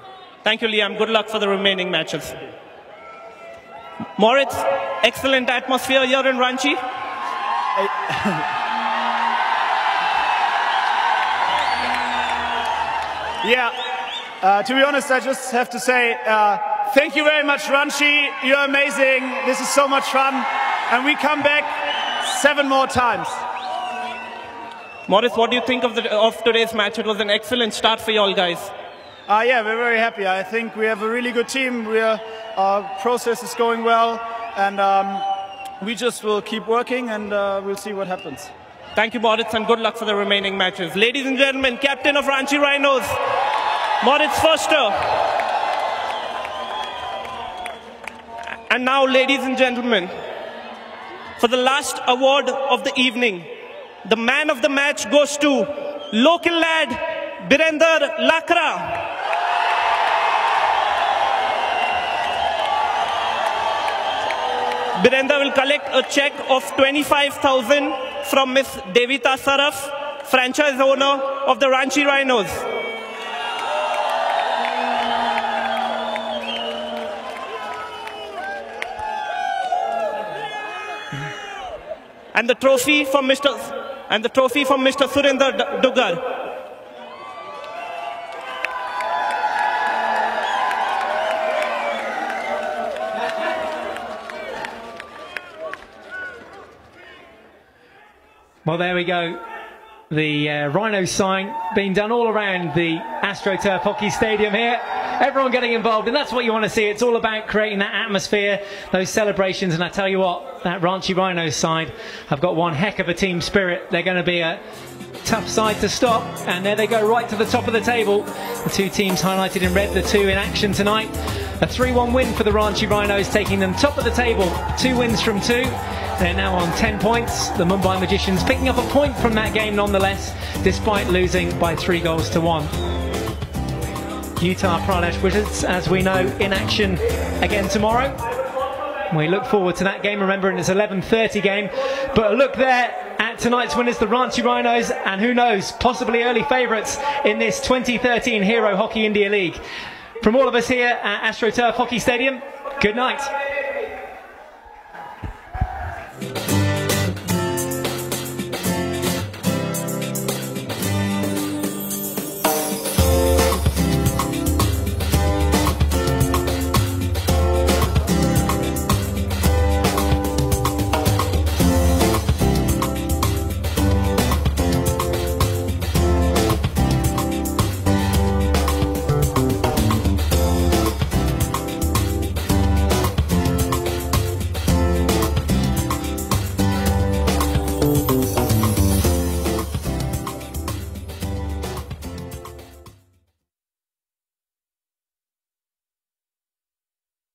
Thank you, Liam. Good luck for the remaining matches. Moritz, excellent atmosphere here in Ranchi. Yeah, to be honest, I just have to say thank you very much, Ranchi. You're amazing. This is so much fun. And we come back 7 more times. Moritz, what do you think of today's match? It was an excellent start for you all guys. Yeah, we're very happy. I think we have a really good team. Our process is going well, and we just will keep working, and we'll see what happens. Thank you, Moritz, and good luck for the remaining matches. Ladies and gentlemen, captain of Ranchi Rhinos, Moritz Foster. And now, ladies and gentlemen, for the last award of the evening, the man of the match goes to local lad, Birender Lakra. Birender will collect a check of 25,000 from Miss Devita Saraf, franchise owner of the Ranchi Rhinos. And the trophy from Mr. Surinder Dugar. Well, there we go. The Rhino sign being done all around the AstroTurf Hockey Stadium here. Everyone getting involved, and that's what you want to see. It's all about creating that atmosphere, those celebrations, and I tell you what, that Ranchi Rhinos side have got one heck of a team spirit. They're going to be a tough side to stop, and there they go right to the top of the table. The two teams highlighted in red, the two in action tonight. A 3-1 win for the Ranchi Rhinos, taking them top of the table. 2 wins from 2. They're now on 10 points. The Mumbai Magicians picking up a point from that game nonetheless, despite losing by 3 goals to 1. Uttar Pradesh Wizards, as we know, in action again tomorrow. We look forward to that game. Remembering it's 11:30 game. But a look there at tonight's winners, the Ranchi Rhinos, and who knows, possibly early favourites in this 2013 Hero Hockey India League. From all of us here at AstroTurf Hockey Stadium, good night.